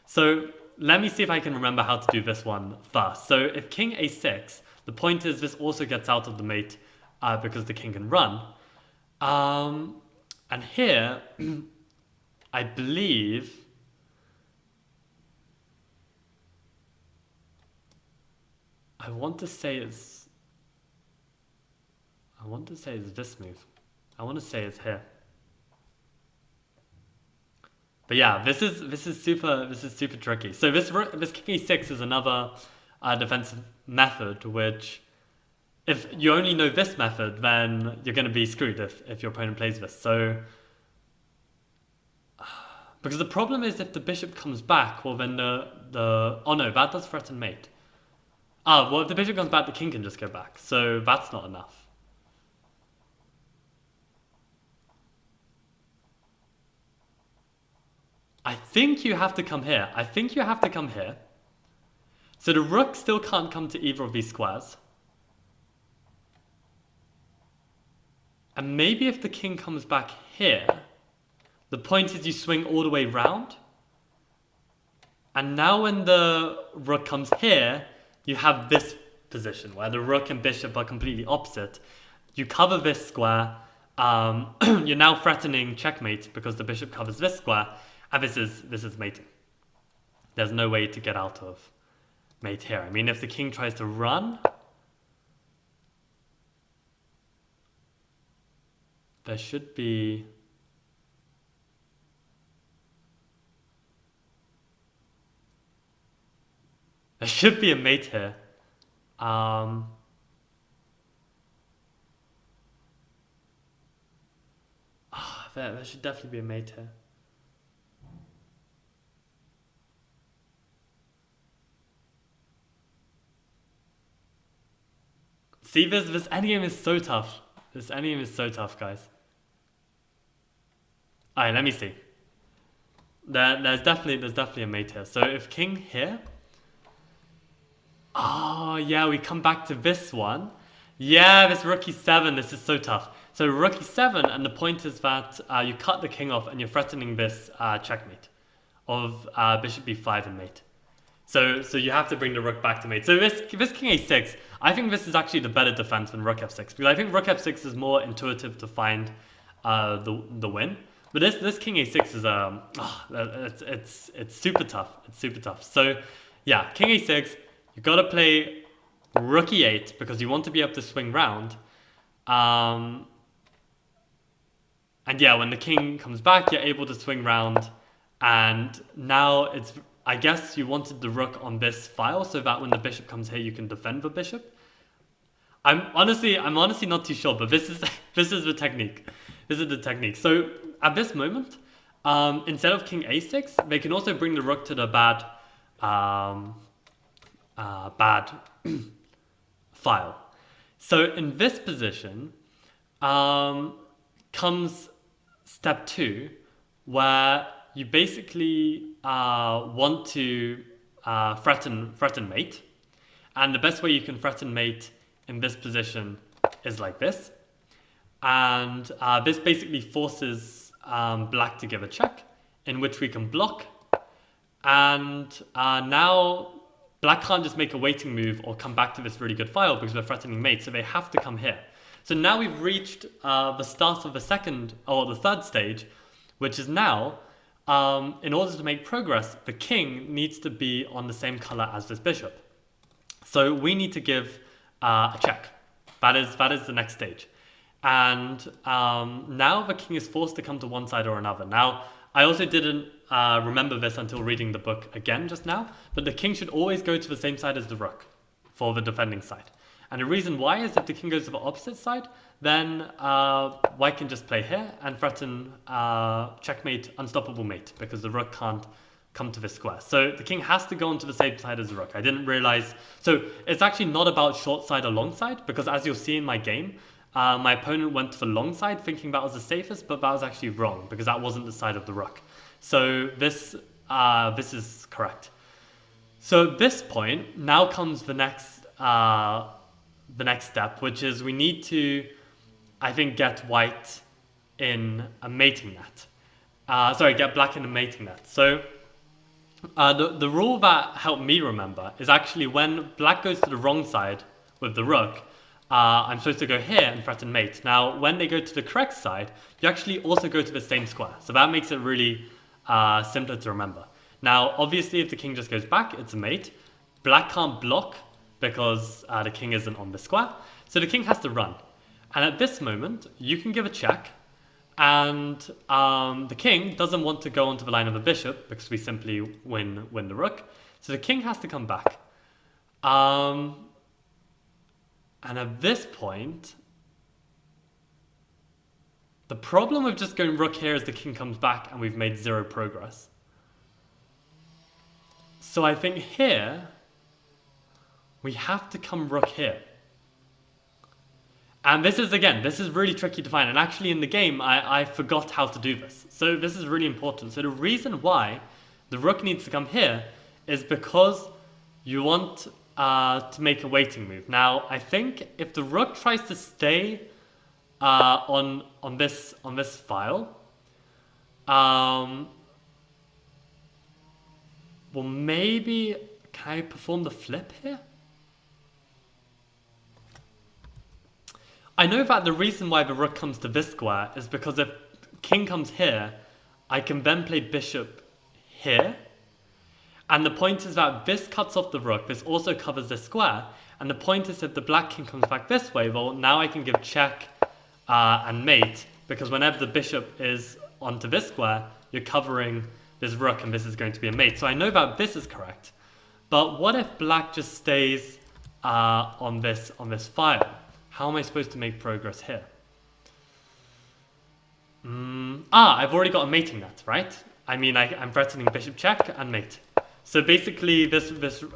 So let me see if I can remember how to do this one first. So if king a6, the point is this also gets out of the mate because the king can run. And here, I believe I want to say it's this move. I want to say it's here. But yeah, this is super tricky. So this king a6 is another defensive method, which if you only know this method, then you're going to be screwed if your opponent plays this. So because the problem is if the bishop comes back, well then oh no, that does threaten mate. Well if the bishop comes back, the king can just go back. So that's not enough. I think you have to come here. So the rook still can't come to either of these squares. And maybe if the king comes back here, the point is you swing all the way round. And now when the rook comes here, you have this position where the rook and bishop are completely opposite. You cover this square. You're now threatening checkmate because the bishop covers this square. And this is mating. There's no way to get out of mate here. I mean, if the king tries to run, there should be a mate here. There should definitely be a mate here. See, this endgame is so tough. This endgame is so tough, guys. Alright, let me see. There's definitely a mate here. So if king here, oh yeah, we come back to this one. Yeah, this rook e7. This is so tough. So rook e7, and the point is that you cut the king off, and you're threatening this checkmate of bishop b5 and mate. So you have to bring the rook back to mate. So this king a6, I think this is actually the better defense than rook f6, because I think rook f6 is more intuitive to find the win. But this king a6 is it's super tough. It's super tough. So yeah, king a6, you gotta play rook e8 because you want to be able to swing round. And yeah, when the king comes back, you're able to swing round, and now it's. I guess you wanted the rook on this file so that when the bishop comes here, you can defend the bishop. I'm honestly not too sure, but this is the technique. This is the technique. So at this moment, instead of king a6, they can also bring the rook to the bad file. So in this position comes step 2, where you basically want to threaten mate, and the best way you can threaten mate in this position is like this, and this basically forces black to give a check, in which we can block, and now black can't just make a waiting move or come back to this really good file because we're threatening mate, so they have to come here. So now we've reached the start of the third stage, which is now, in order to make progress, the king needs to be on the same color as this bishop. So we need to give a check. That is the next stage. And now the king is forced to come to one side or another. Now, I also didn't remember this until reading the book again just now, but the king should always go to the same side as the rook for the defending side. And the reason why is if the king goes to the opposite side, then white can just play here and threaten checkmate, unstoppable mate, because the rook can't come to this square. So the king has to go onto the same side as the rook. I didn't realize. So it's actually not about short side or long side, because as you'll see in my game, my opponent went to the long side thinking that was the safest, but that was actually wrong because that wasn't the side of the rook. So this is correct. So at this point, now comes the next step, which is we need to, I think, get white in a mating net. Get black in a mating net. So the rule that helped me remember is actually when black goes to the wrong side with the rook, I'm supposed to go here and threaten mate. Now, when they go to the correct side, you actually also go to the same square. So that makes it really simpler to remember. Now, obviously, if the king just goes back, it's a mate. Black can't block because the king isn't on the square. So the king has to run. And at this moment, you can give a check. And the king doesn't want to go onto the line of the bishop because we simply win the rook. So the king has to come back. And at this point, the problem with just going rook here is the king comes back and we've made 0 progress. So I think here, we have to come rook here. And this is really tricky to find. And actually in the game, I forgot how to do this. So this is really important. So the reason why the rook needs to come here is because you want to make a waiting move. Now, I think if the rook tries to stay on this file, well, maybe can I perform the flip here? I know that the reason why the rook comes to this square is because if king comes here, I can then play bishop here. And the point is that this cuts off the rook, this also covers this square. And the point is if the black king comes back this way, well, now I can give check and mate, because whenever the bishop is onto this square, you're covering this rook and this is going to be a mate. So I know that this is correct. But what if black just stays on this file? How am I supposed to make progress here? I've already got a mating net, right? I mean, I'm threatening bishop check and mate. So basically, this rook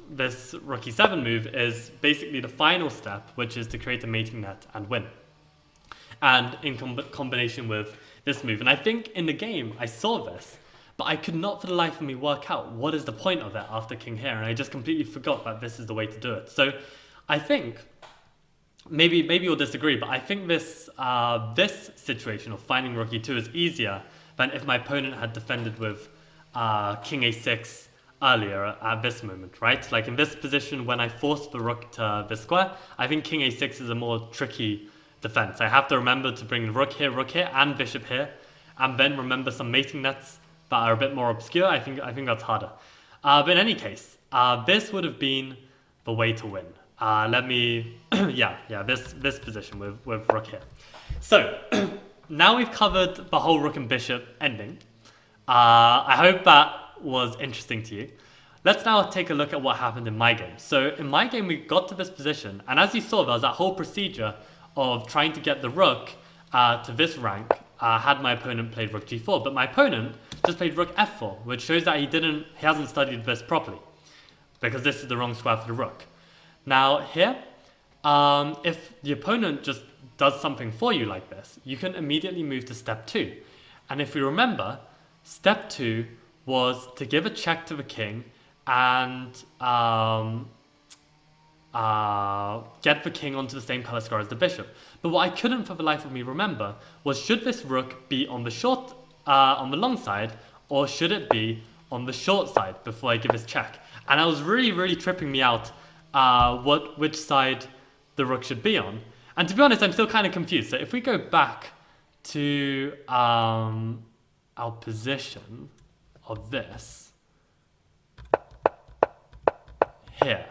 e7 move is basically the final step, which is to create a mating net and win. And in combination with this move. And I think in the game, I saw this, but I could not for the life of me work out what is the point of it after king here. And I just completely forgot that this is the way to do it. So I think... Maybe you'll disagree, but I think this situation of finding rook e2 is easier than if my opponent had defended with king a6 earlier at this moment, right? Like in this position, when I forced the rook to this square, I think king a6 is a more tricky defense. I have to remember to bring rook here, and bishop here, and then remember some mating nets that are a bit more obscure. I think that's harder. But in any case, this would have been the way to win. This position with rook here. So, now we've covered the whole rook and bishop ending. I hope that was interesting to you. Let's now take a look at what happened in my game. So, in my game, we got to this position, and as you saw, there was that whole procedure of trying to get the rook to this rank, had my opponent played rook g4, but my opponent just played rook f4, which shows that he hasn't studied this properly, because this is the wrong square for the rook. Now here, if the opponent just does something for you like this, you can immediately move to step 2. And if we remember, step 2 was to give a check to the king and get the king onto the same color square as the bishop. But what I couldn't for the life of me remember was, should this rook be on the long side, or should it be on the short side before I give this check? And it was really, really tripping me out which side the rook should be on. And to be honest, I'm still kind of confused. So if we go back to our position of this here.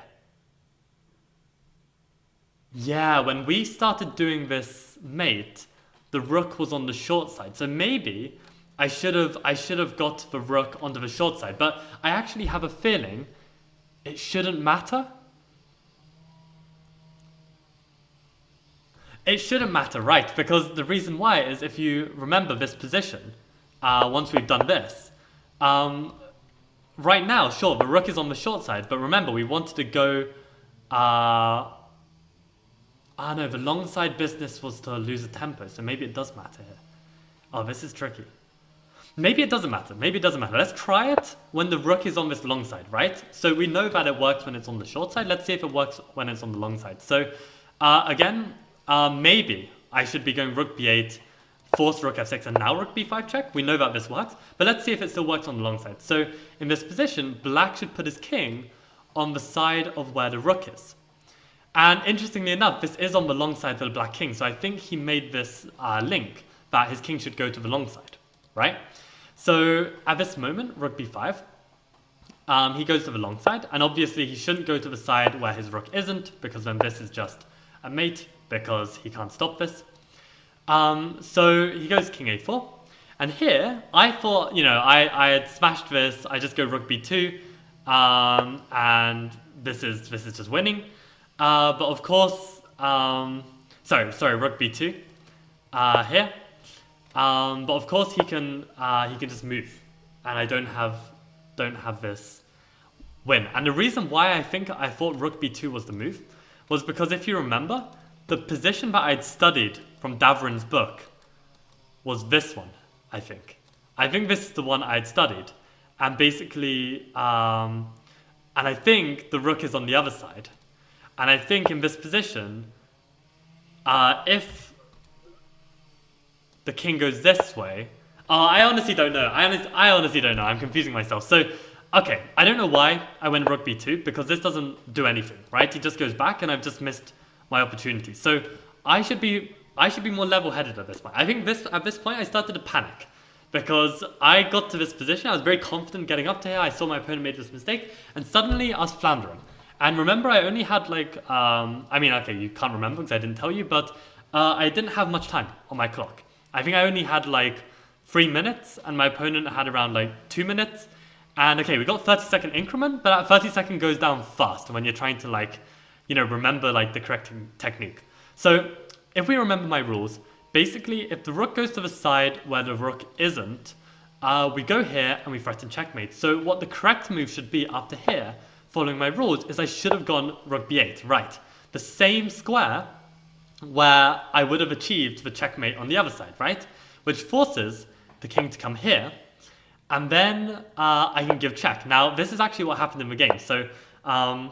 Yeah, when we started doing this mate, the rook was on the short side. So maybe I should have got the rook onto the short side. But I actually have a feeling it shouldn't matter. It shouldn't matter, right? Because the reason why is, if you remember this position, once we've done this, right now, sure, the rook is on the short side, but remember, we wanted to go, no, the long side business was to lose a tempo, so maybe it does matter here. Oh, this is tricky. Maybe it doesn't matter. Maybe it doesn't matter. Let's try it when the rook is on this long side, right? So we know that it works when it's on the short side. Let's see if it works when it's on the long side. So again, maybe I should be going rook b8, force rook f6, and now rook b5 check. We know that this works, but let's see if it still works on the long side. So in this position, black should put his king on the side of where the rook is. And interestingly enough, this is on the long side for the black king. So I think he made this link that his king should go to the long side, right? So at this moment, rook b5, he goes to the long side, and obviously he shouldn't go to the side where his rook isn't, because then this is just a mate, because he can't stop this. So he goes king a4, and here I thought, you know, I had smashed this. I just go rook b2, and this is just winning. But of course, sorry, rook b2 here. But of course he can just move, and I don't have this win. And the reason why I thought rook b2 was the move was because if you remember, the position that I'd studied from Davrin's book was this one. I think this is the one I'd studied, and basically, and I think the rook is on the other side, and I think in this position, if the king goes this way. I honestly don't know. I honestly don't know. I'm confusing myself. So, okay, I don't know why I went rook b2, because this doesn't do anything, right? He just goes back, and I've just missed my opportunity. So I should be more level-headed at this point. I think at this point I started to panic, because I got to this position. I was very confident getting up to here. I saw my opponent made this mistake, and suddenly I was floundering. And remember, I only had like okay, you can't remember because I didn't tell you, but I didn't have much time on my clock. I think I only had like 3 minutes, and my opponent had around like 2 minutes. And okay, we got 30-second increment, but that 30-second goes down fast when you're trying to like, you know, remember like the correct technique. So if we remember my rules, basically if the rook goes to the side where the rook isn't, we go here and we threaten checkmate. So what the correct move should be after here, following my rules, is I should have gone rook b8, right? The same square where I would have achieved the checkmate on the other side, right? Which forces the king to come here, and then I can give check. Now, this is actually what happened in the game. So I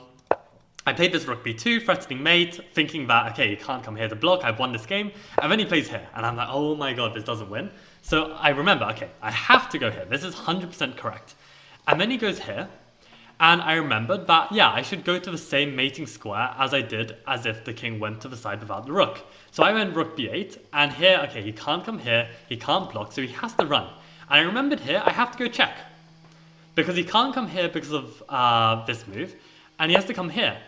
played this rook b2, threatening mate, thinking that, okay, he can't come here to block, I've won this game, and then he plays here, and I'm like, oh my god, this doesn't win. So I remember, okay, I have to go here. This is 100% correct. And then he goes here, and I remembered that, yeah, I should go to the same mating square as I did as if the king went to the side without the rook. So I went rook b8, and here, okay, he can't come here, he can't block, so he has to run. And I remembered here, I have to go check. Because he can't come here because of this move, and he has to come here.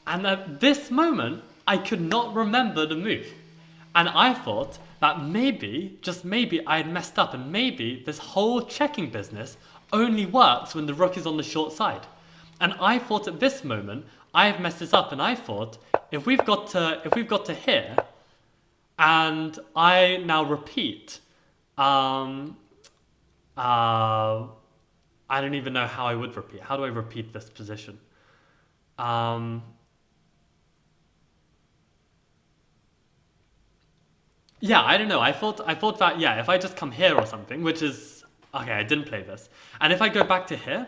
And at this moment, I could not remember the move. And I thought that maybe, just maybe, I had messed up, and maybe this whole checking business only works when the rook is on the short side. And I thought at this moment, I have messed this up, and I thought, if we've got to here, and I now repeat, I don't even know how I would repeat. How do I repeat this position? Yeah, I don't know. I thought that, yeah, if I just come here or something, which is, okay, I didn't play this. And if I go back to here,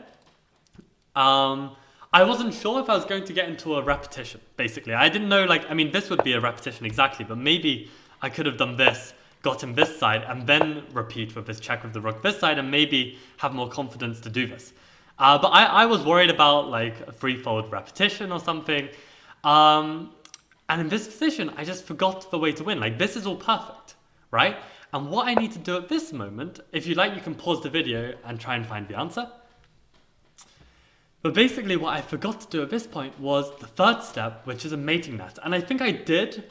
I wasn't sure if I was going to get into a repetition, basically. I didn't know, like, I mean, this would be a repetition exactly, but maybe I could have done this, got him this side, and then repeat with this check with the rook this side, and maybe have more confidence to do this. But I was worried about, like, a threefold repetition or something. And in this position, I just forgot the way to win. Like, this is all perfect, right? And what I need to do at this moment, if you like, you can pause the video and try and find the answer. But basically what I forgot to do at this point was the third step, which is a mating net. And I think I did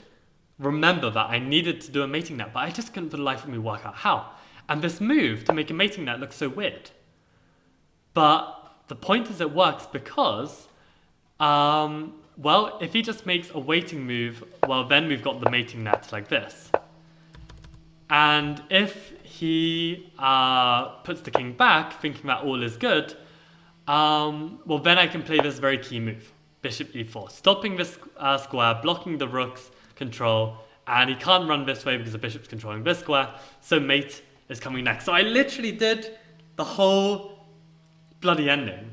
remember that I needed to do a mating net, but I just couldn't for the life of me work out how. And this move to make a mating net looks so weird. But the point is it works because, well, if he just makes a waiting move, well, then we've got the mating net like this. And if he puts the king back, thinking that all is good, well, then I can play this very key move, bishop e4, stopping this square, blocking the rook's control, and he can't run this way because the bishop's controlling this square, so mate is coming next. So I literally did the whole bloody ending.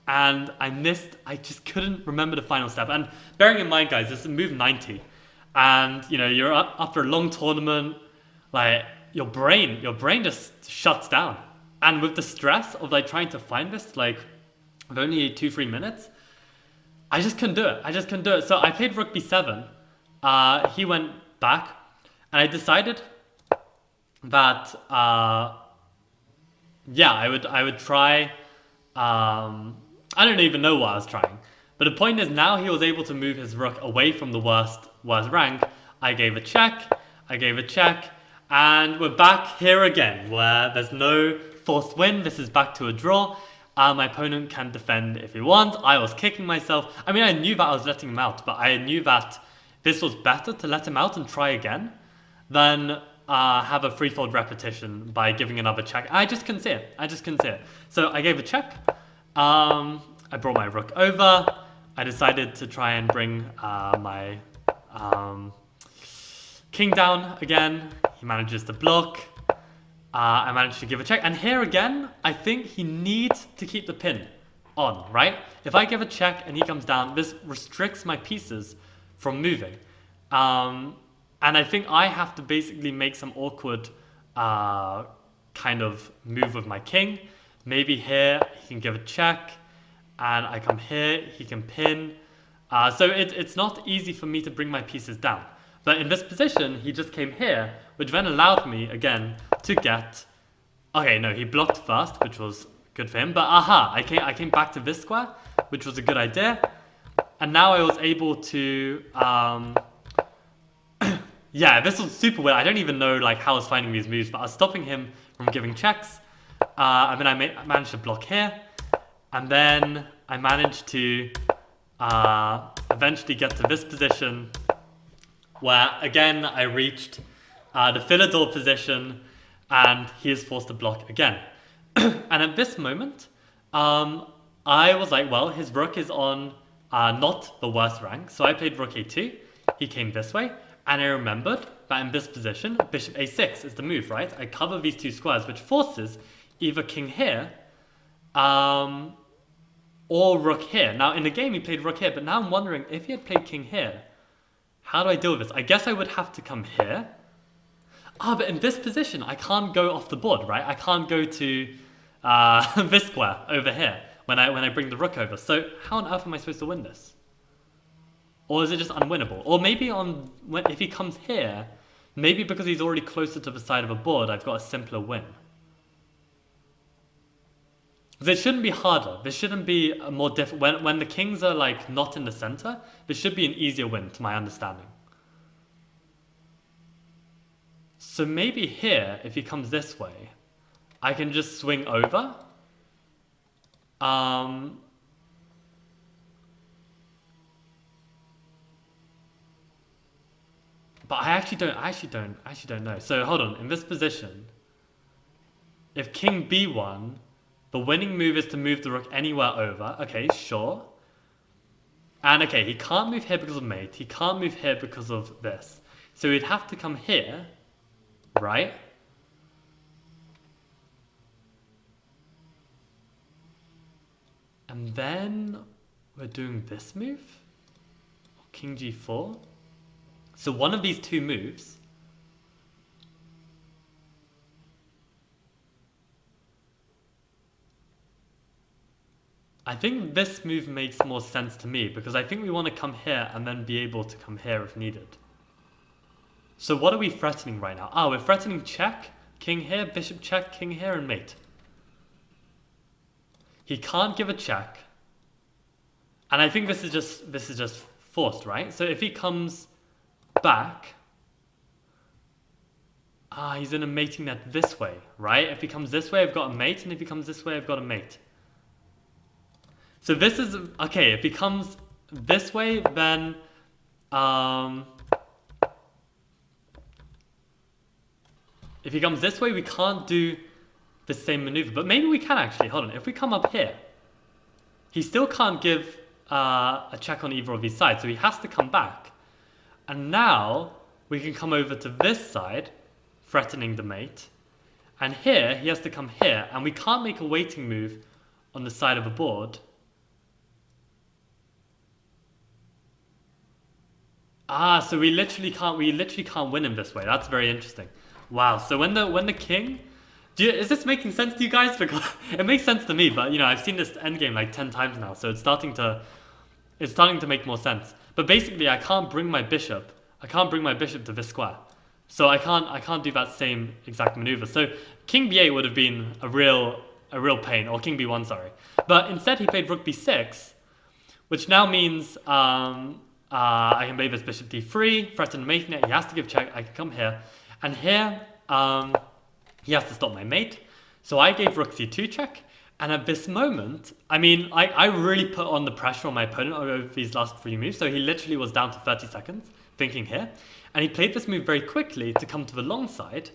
And I just couldn't remember the final step. And bearing in mind, guys, this is move 90. And, you know, you're up after a long tournament, like, your brain just shuts down. And with the stress of, like, trying to find this, like, with only 2-3 minutes, I just couldn't do it. So I played Rook B7. He went back. And I decided that, yeah, I would try... I don't even know what I was trying. But the point is, now he was able to move his rook away from the worst rank. I gave a check, and we're back here again, where there's no forced win. This is back to a draw. My opponent can defend if he wants. I was kicking myself. I mean, I knew that I was letting him out, but I knew that this was better to let him out and try again than have a threefold repetition by giving another check. I just couldn't see it. So I gave a check. I brought my rook over. I decided to try and bring my king down again. He manages to block. I managed to give a check. And here again, I think he needs to keep the pin on, right? If I give a check and he comes down, this restricts my pieces from moving. And I think I have to basically make some awkward kind of move with my king. Maybe here, he can give a check, and I come here, he can pin. So it's not easy for me to bring my pieces down. But in this position, he just came here, which then allowed me, again, to get... Okay, no, he blocked first, which was good for him. But I came back to this square, which was a good idea. And now I was able to... yeah, this was super weird. I don't even know like how I was finding these moves, but I was stopping him from giving checks. And then I managed to block here. And then I managed to eventually get to this position where, again, I reached the Philidor position and he is forced to block again. And at this moment, I was like, well, his rook is on not the worst rank. So I played rook a2. He came this way. And I remembered that in this position, bishop a6 is the move, right? I cover these two squares, which forces either king here or rook here. Now, in the game, he played rook here, but now I'm wondering, if he had played king here, how do I deal with this? I guess I would have to come here. But in this position, I can't go off the board, right? I can't go to this square over here when I bring the rook over. So how on earth am I supposed to win this? Or is it just unwinnable? Or maybe if he comes here, maybe because he's already closer to the side of a board, I've got a simpler win. This shouldn't be harder. This shouldn't be a more difficult. When the kings are like not in the center, this should be an easier win to my understanding. So maybe here, if he comes this way, I can just swing over. But I actually don't know. So hold on, in this position, if king b1, the winning move is to move the rook anywhere over. Okay, sure. And okay, he can't move here because of mate. He can't move here because of this. So he'd have to come here, right? And then we're doing this move, king g4. So one of these two moves I think this move makes more sense to me because I think we want to come here and then be able to come here if needed. So what are we threatening right now? We're threatening check, king here, bishop check, king here, and mate. He can't give a check. And I think this is just forced, right? So if he comes back, he's in a mating net this way, right? If he comes this way, I've got a mate, and if he comes this way, I've got a mate. So this is, okay, if he comes this way, then, if he comes this way, we can't do the same maneuver, but maybe we can actually, hold on, if we come up here, he still can't give a check on either of these sides, so he has to come back. And now we can come over to this side, threatening the mate. And here, he has to come here, and we can't make a waiting move on the side of a board. So we literally can't win him this way. That's very interesting. Wow. So when the king, is this making sense to you guys? Because it makes sense to me, but you know, I've seen this endgame like 10 times now, so it's starting to make more sense. But basically, I can't bring my bishop to this square. So I can't do that same exact maneuver. So king b8 would have been a real pain, or king b1, sorry. But instead he played rook b6, which now means I can play this bishop d3, threaten mating it. He has to give check. I can come here, and here he has to stop my mate. So I gave rook c2 check. And at this moment, I mean, I really put on the pressure on my opponent over these last 3 moves. So he literally was down to 30 seconds thinking here. And he played this move very quickly to come to the long side.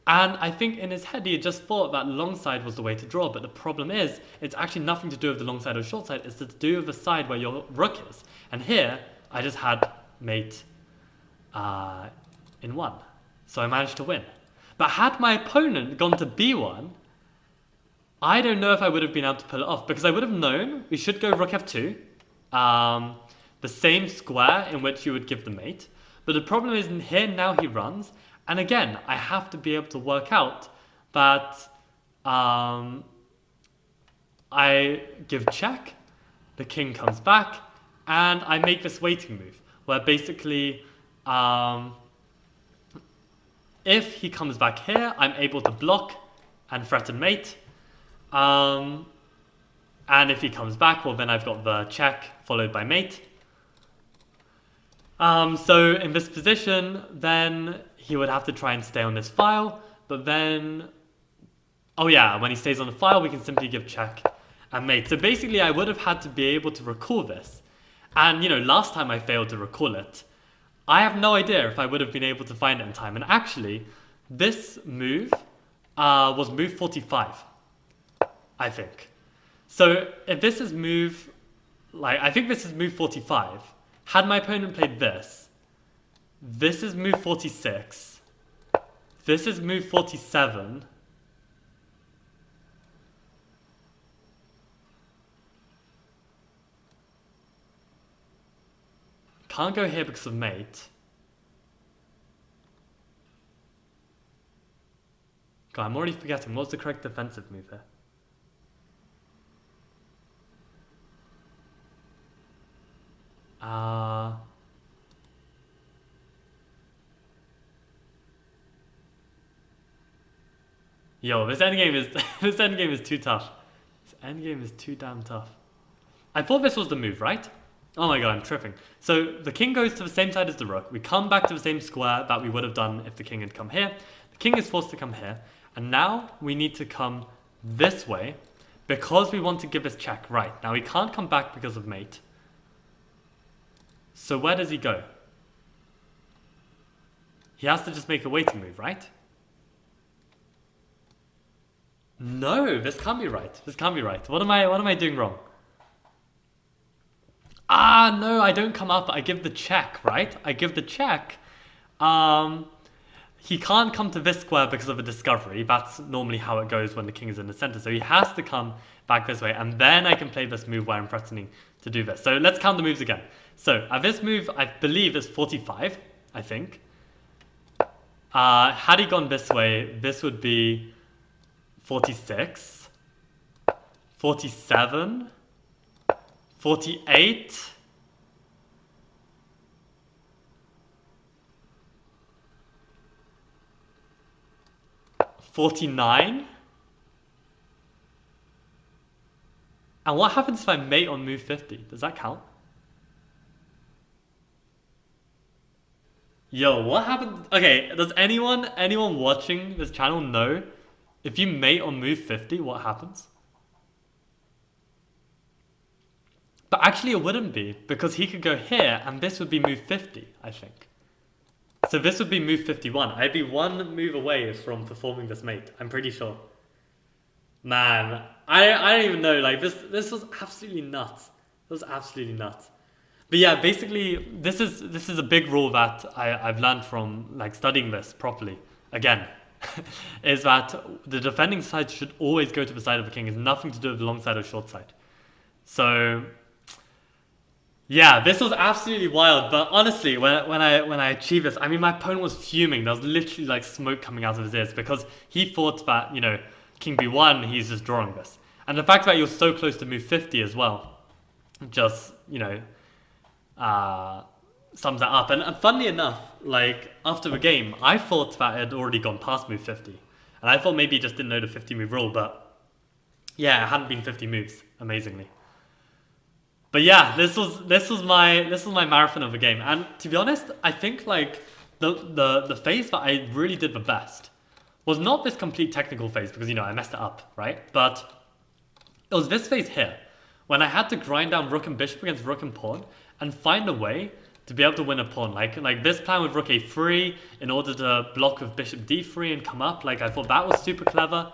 And I think in his head, he had just thought that long side was the way to draw. But the problem is, it's actually nothing to do with the long side or short side. It's to do with the side where your rook is. And here, I just had mate in 1. So I managed to win. But had my opponent gone to b1, I don't know if I would have been able to pull it off, because I would have known we should go rook f2, the same square in which you would give the mate. But the problem is, in here now he runs, and again, I have to be able to work out that I give check, the king comes back, and I make this waiting move, where basically, if he comes back here, I'm able to block and threaten mate. And if he comes back, well, then I've got the check followed by mate. So in this position, then he would have to try and stay on this file, but then, oh yeah, when he stays on the file, we can simply give check and mate. So basically, I would have had to be able to recall this. And, you know, last time I failed to recall it. I have no idea if I would have been able to find it in time. And actually, this move was move 45. I think. So if this is move, I think this is move 45. Had my opponent played this, this is move 46. This is move 47. Can't go here because of mate. God, I'm already forgetting. What's the correct defensive move here? Yo, this endgame is too tough. This endgame is too damn tough. I thought this was the move, right? Oh my god, I'm tripping. So the king goes to the same side as the rook. We come back to the same square that we would have done if the king had come here. The king is forced to come here. And now we need to come this way because we want to give this check. Right, now he can't come back because of mate. So where does he go? He has to just make a waiting move, right? No, this can't be right. This can't be right. What am I doing wrong? No, I don't come up. I give the check, right? I give the check. He can't come to this square because of a discovery. That's normally how it goes when the king is in the center. So he has to come back this way, and then I can play this move where I'm threatening to do this. So let's count the moves again. So at this move, I believe is 45, I think. Had he gone this way, this would be 46, 47, 48, 49. And what happens if I mate on move 50? Does that count? Yo, what happens? Okay, does anyone watching this channel know if you mate on move 50, what happens? But actually it wouldn't be, because he could go here and this would be move 50, I think. So this would be move 51. I'd be one move away from performing this mate, I'm pretty sure. Man, I don't even know, like this was absolutely nuts. It was absolutely nuts. But yeah, basically this is a big rule that I've learned from like studying this properly. Again, is that the defending side should always go to the side of the king. It's nothing to do with the long side or short side. So yeah, this was absolutely wild. But honestly, when I achieved this, I mean, my opponent was fuming. There was literally like smoke coming out of his ears because he thought that, you know, king b1, he's just drawing this. And the fact that he was so close to move 50 as well, just, you know, sums that up. And funnily enough, like after the game, I thought that it had already gone past move 50. And I thought maybe he just didn't know the 50 move rule, but yeah, it hadn't been 50 moves, amazingly. But yeah, this was my marathon of a game. And to be honest, I think like the phase that I really did the best was not this complete technical phase because, you know, I messed it up, right? But it was this phase here when I had to grind down Rook and Bishop against Rook and Pawn and find a way to be able to win a pawn. Like this plan with Rook a3 in order to block with Bishop d3 and come up. Like I thought that was super clever.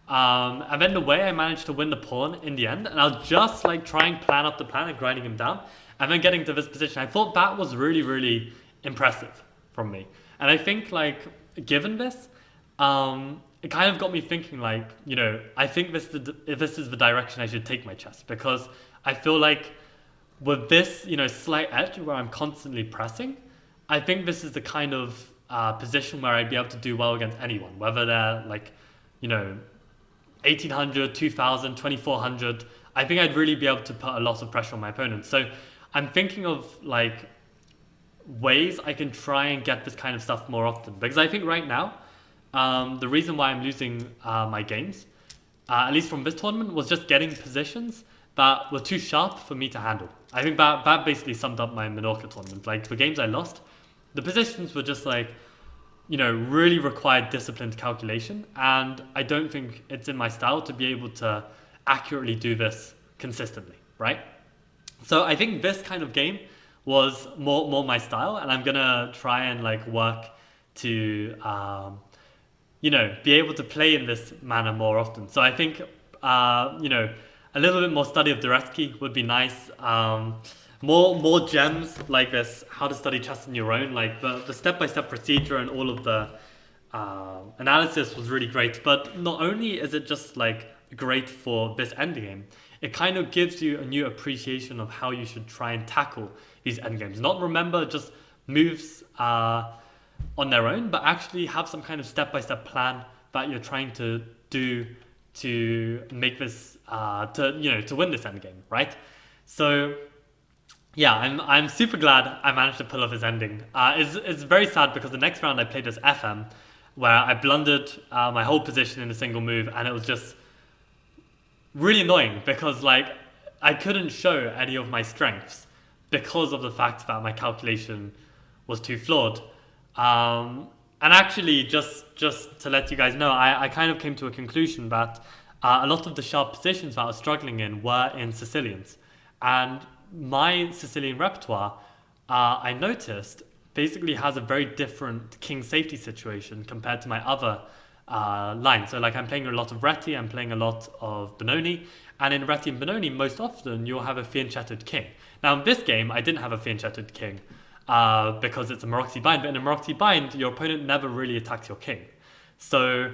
And then the way I managed to win the pawn in the end, and I was just like trying plan up the plan and grinding him down, and then getting to this position. I thought that was really, really impressive from me. And I think like given this, it kind of got me thinking like, you know, I think this is the direction I should take my chess, because I feel like with this, you know, slight edge where I'm constantly pressing, I think this is the kind of position where I'd be able to do well against anyone, whether they're like, you know, 1800, 2000, 2400. I think I'd really be able to put a lot of pressure on my opponent. So I'm thinking of like ways I can try and get this kind of stuff more often, because I think right now, the reason why I'm losing my games, at least from this tournament, was just getting positions that were too sharp for me to handle. I think that basically summed up my Menorca tournament. Like the games I lost, the positions were just like, you know, really required disciplined calculation, and I don't think it's in my style to be able to accurately do this consistently, right? So I think this kind of game was more my style, and I'm gonna try and like work to you know, be able to play in this manner more often. So I think you know, a little bit more study of Dvoretsky would be nice. More gems like this, how to study chess on your own, like the step-by-step procedure and all of the analysis was really great. But not only is it just like great for this endgame, it kind of gives you a new appreciation of how you should try and tackle these endgames. Not remember just moves on their own, but actually have some kind of step-by-step plan that you're trying to do to make this, to win this endgame, right? So yeah, I'm super glad I managed to pull off his ending. It's very sad because the next round I played as FM, where I blundered my whole position in a single move, and it was just really annoying because like I couldn't show any of my strengths because of the fact that my calculation was too flawed. And actually, just to let you guys know, I kind of came to a conclusion that a lot of the sharp positions that I was struggling in were in Sicilians, and my Sicilian repertoire, I noticed, basically has a very different king safety situation compared to my other lines. So like I'm playing a lot of Reti, I'm playing a lot of Benoni, and in Reti and Benoni, most often you'll have a fianchettoed king. Now in this game, I didn't have a fianchettoed king because it's a Menorca bind, but in a Menorca bind, your opponent never really attacks your king. So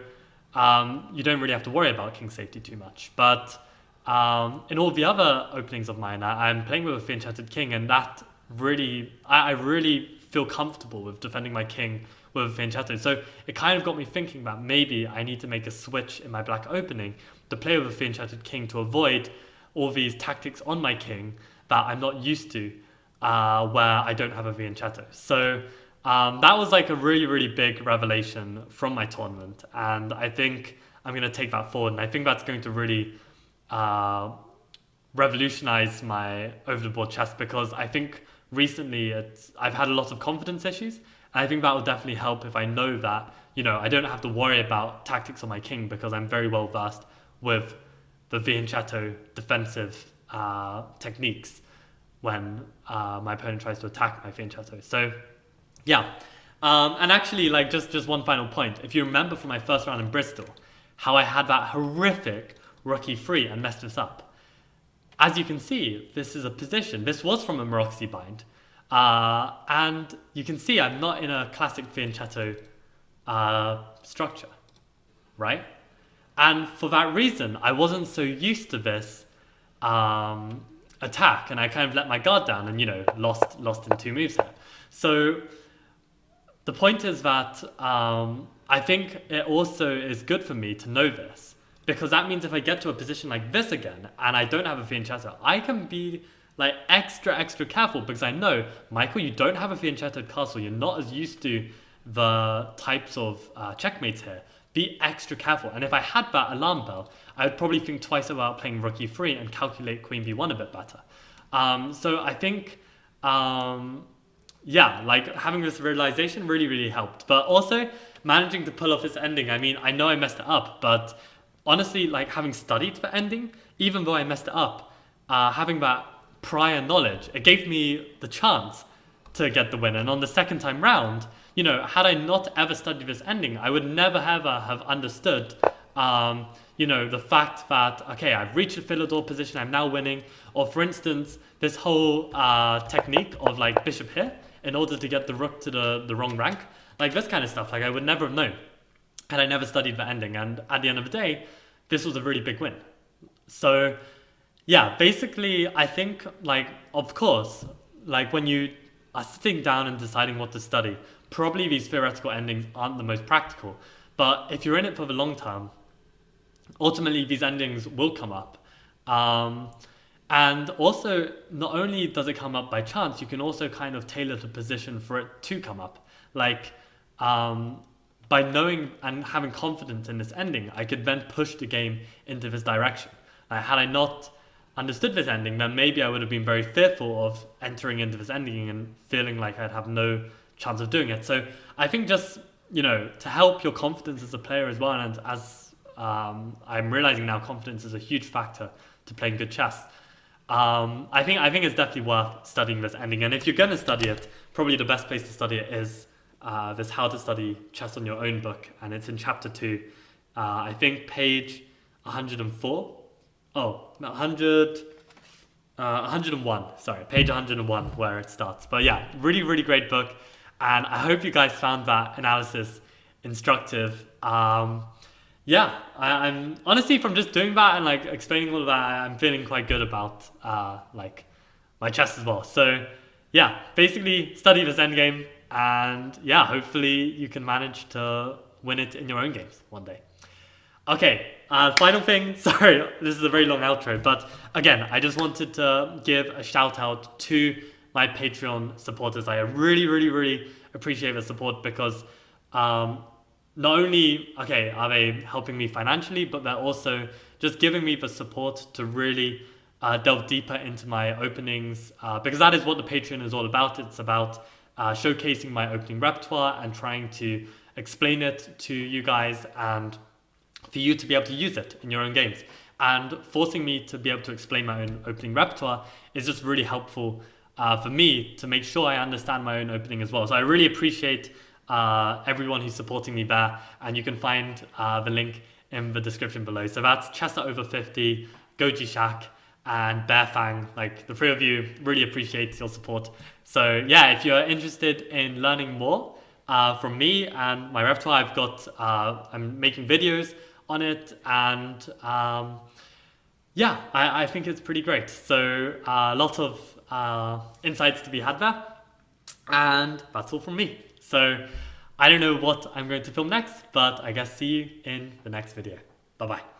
you don't really have to worry about king safety too much. But in all the other openings of mine, I'm playing with a fianchettoed king, and that really, I really feel comfortable with defending my king with a fianchetto. So it kind of got me thinking that maybe I need to make a switch in my black opening to play with a fianchettoed king to avoid all these tactics on my king that I'm not used to, where I don't have a fianchetto. So that was like a really, really big revelation from my tournament, and I think I'm going to take that forward, and I think that's going to really revolutionize my over-the-board chess, because I think recently I've had a lot of confidence issues, and I think that will definitely help if I know that, you know, I don't have to worry about tactics on my king because I'm very well versed with the fianchetto defensive techniques when my opponent tries to attack my fianchetto. So yeah, and actually, like just one final point, if you remember from my first round in Bristol how I had that horrific Rook e3 and messed this up. As you can see, this is a position. This was from a Menorca bind. And you can see I'm not in a classic fianchetto structure. right? And for that reason, I wasn't so used to this attack, and I kind of let my guard down and, you know, lost in 2 moves here. So the point is that I think it also is good for me to know this, because that means if I get to a position like this again and I don't have a fianchetto, I can be like extra careful, because I know, Michael, you don't have a fianchettoed castle. You're not as used to the types of checkmates here. Be extra careful. And if I had that alarm bell, I would probably think twice about playing rook e3 and calculate queen b1 a bit better. So I think, yeah, like having this realization really helped. But also managing to pull off this ending. I mean, I know I messed it up, but honestly, like having studied the ending, even though I messed it up, having that prior knowledge, it gave me the chance to get the win. And on the second time round, you know, had I not ever studied this ending, I would never ever have understood, you know, the fact that, okay, I've reached a Philidor position, I'm now winning. Or for instance, this whole technique of like bishop here in order to get the rook to the wrong rank. Like this kind of stuff, like I would never have known had I never studied the ending. And at the end of the day, this was a really big win. So yeah, basically, I think, like, of course, like when you are sitting down and deciding what to study, probably these theoretical endings aren't the most practical. But if you're in it for the long term, ultimately these endings will come up. And also, not only does it come up by chance, you can also kind of tailor the position for it to come up. Like, by knowing and having confidence in this ending, I could then push the game into this direction. Had I not understood this ending, then maybe I would have been very fearful of entering into this ending and feeling like I'd have no chance of doing it. So I think just, you know, to help your confidence as a player as well, and as I'm realizing now, confidence is a huge factor to playing good chess. I think it's definitely worth studying this ending. And if you're going to study it, probably the best place to study it is this How to Study Chess on Your Own book, and it's in chapter 2. I think page 104. Oh, 101, sorry, page 101 where it starts. But yeah, really great book, and I hope you guys found that analysis instructive. Yeah, I'm honestly, from just doing that and like explaining all of that, I'm feeling quite good about like my chess as well. So yeah, basically study this endgame, and yeah, hopefully you can manage to win it in your own games one day. Okay, final thing, sorry, this is a very long outro, but again, I just wanted to give a shout out to my Patreon supporters. I really appreciate the support, because not only, okay, are they helping me financially, but they're also just giving me the support to really delve deeper into my openings, because that is what the Patreon is all about. It's about showcasing my opening repertoire and trying to explain it to you guys, and for you to be able to use it in your own games. And forcing me to be able to explain my own opening repertoire is just really helpful for me to make sure I understand my own opening as well. So I really appreciate everyone who's supporting me there, and you can find the link in the description below. So that's Chester Over 50, Goji Shak, and Bearfang. Like, the three of you, really appreciate your support. So yeah, if you're interested in learning more from me and my repertoire, I've got I'm making videos on it, and yeah, I think it's pretty great. So a lot of insights to be had there, and that's all from me. So I don't know what I'm going to film next, but I guess see you in the next video. Bye bye.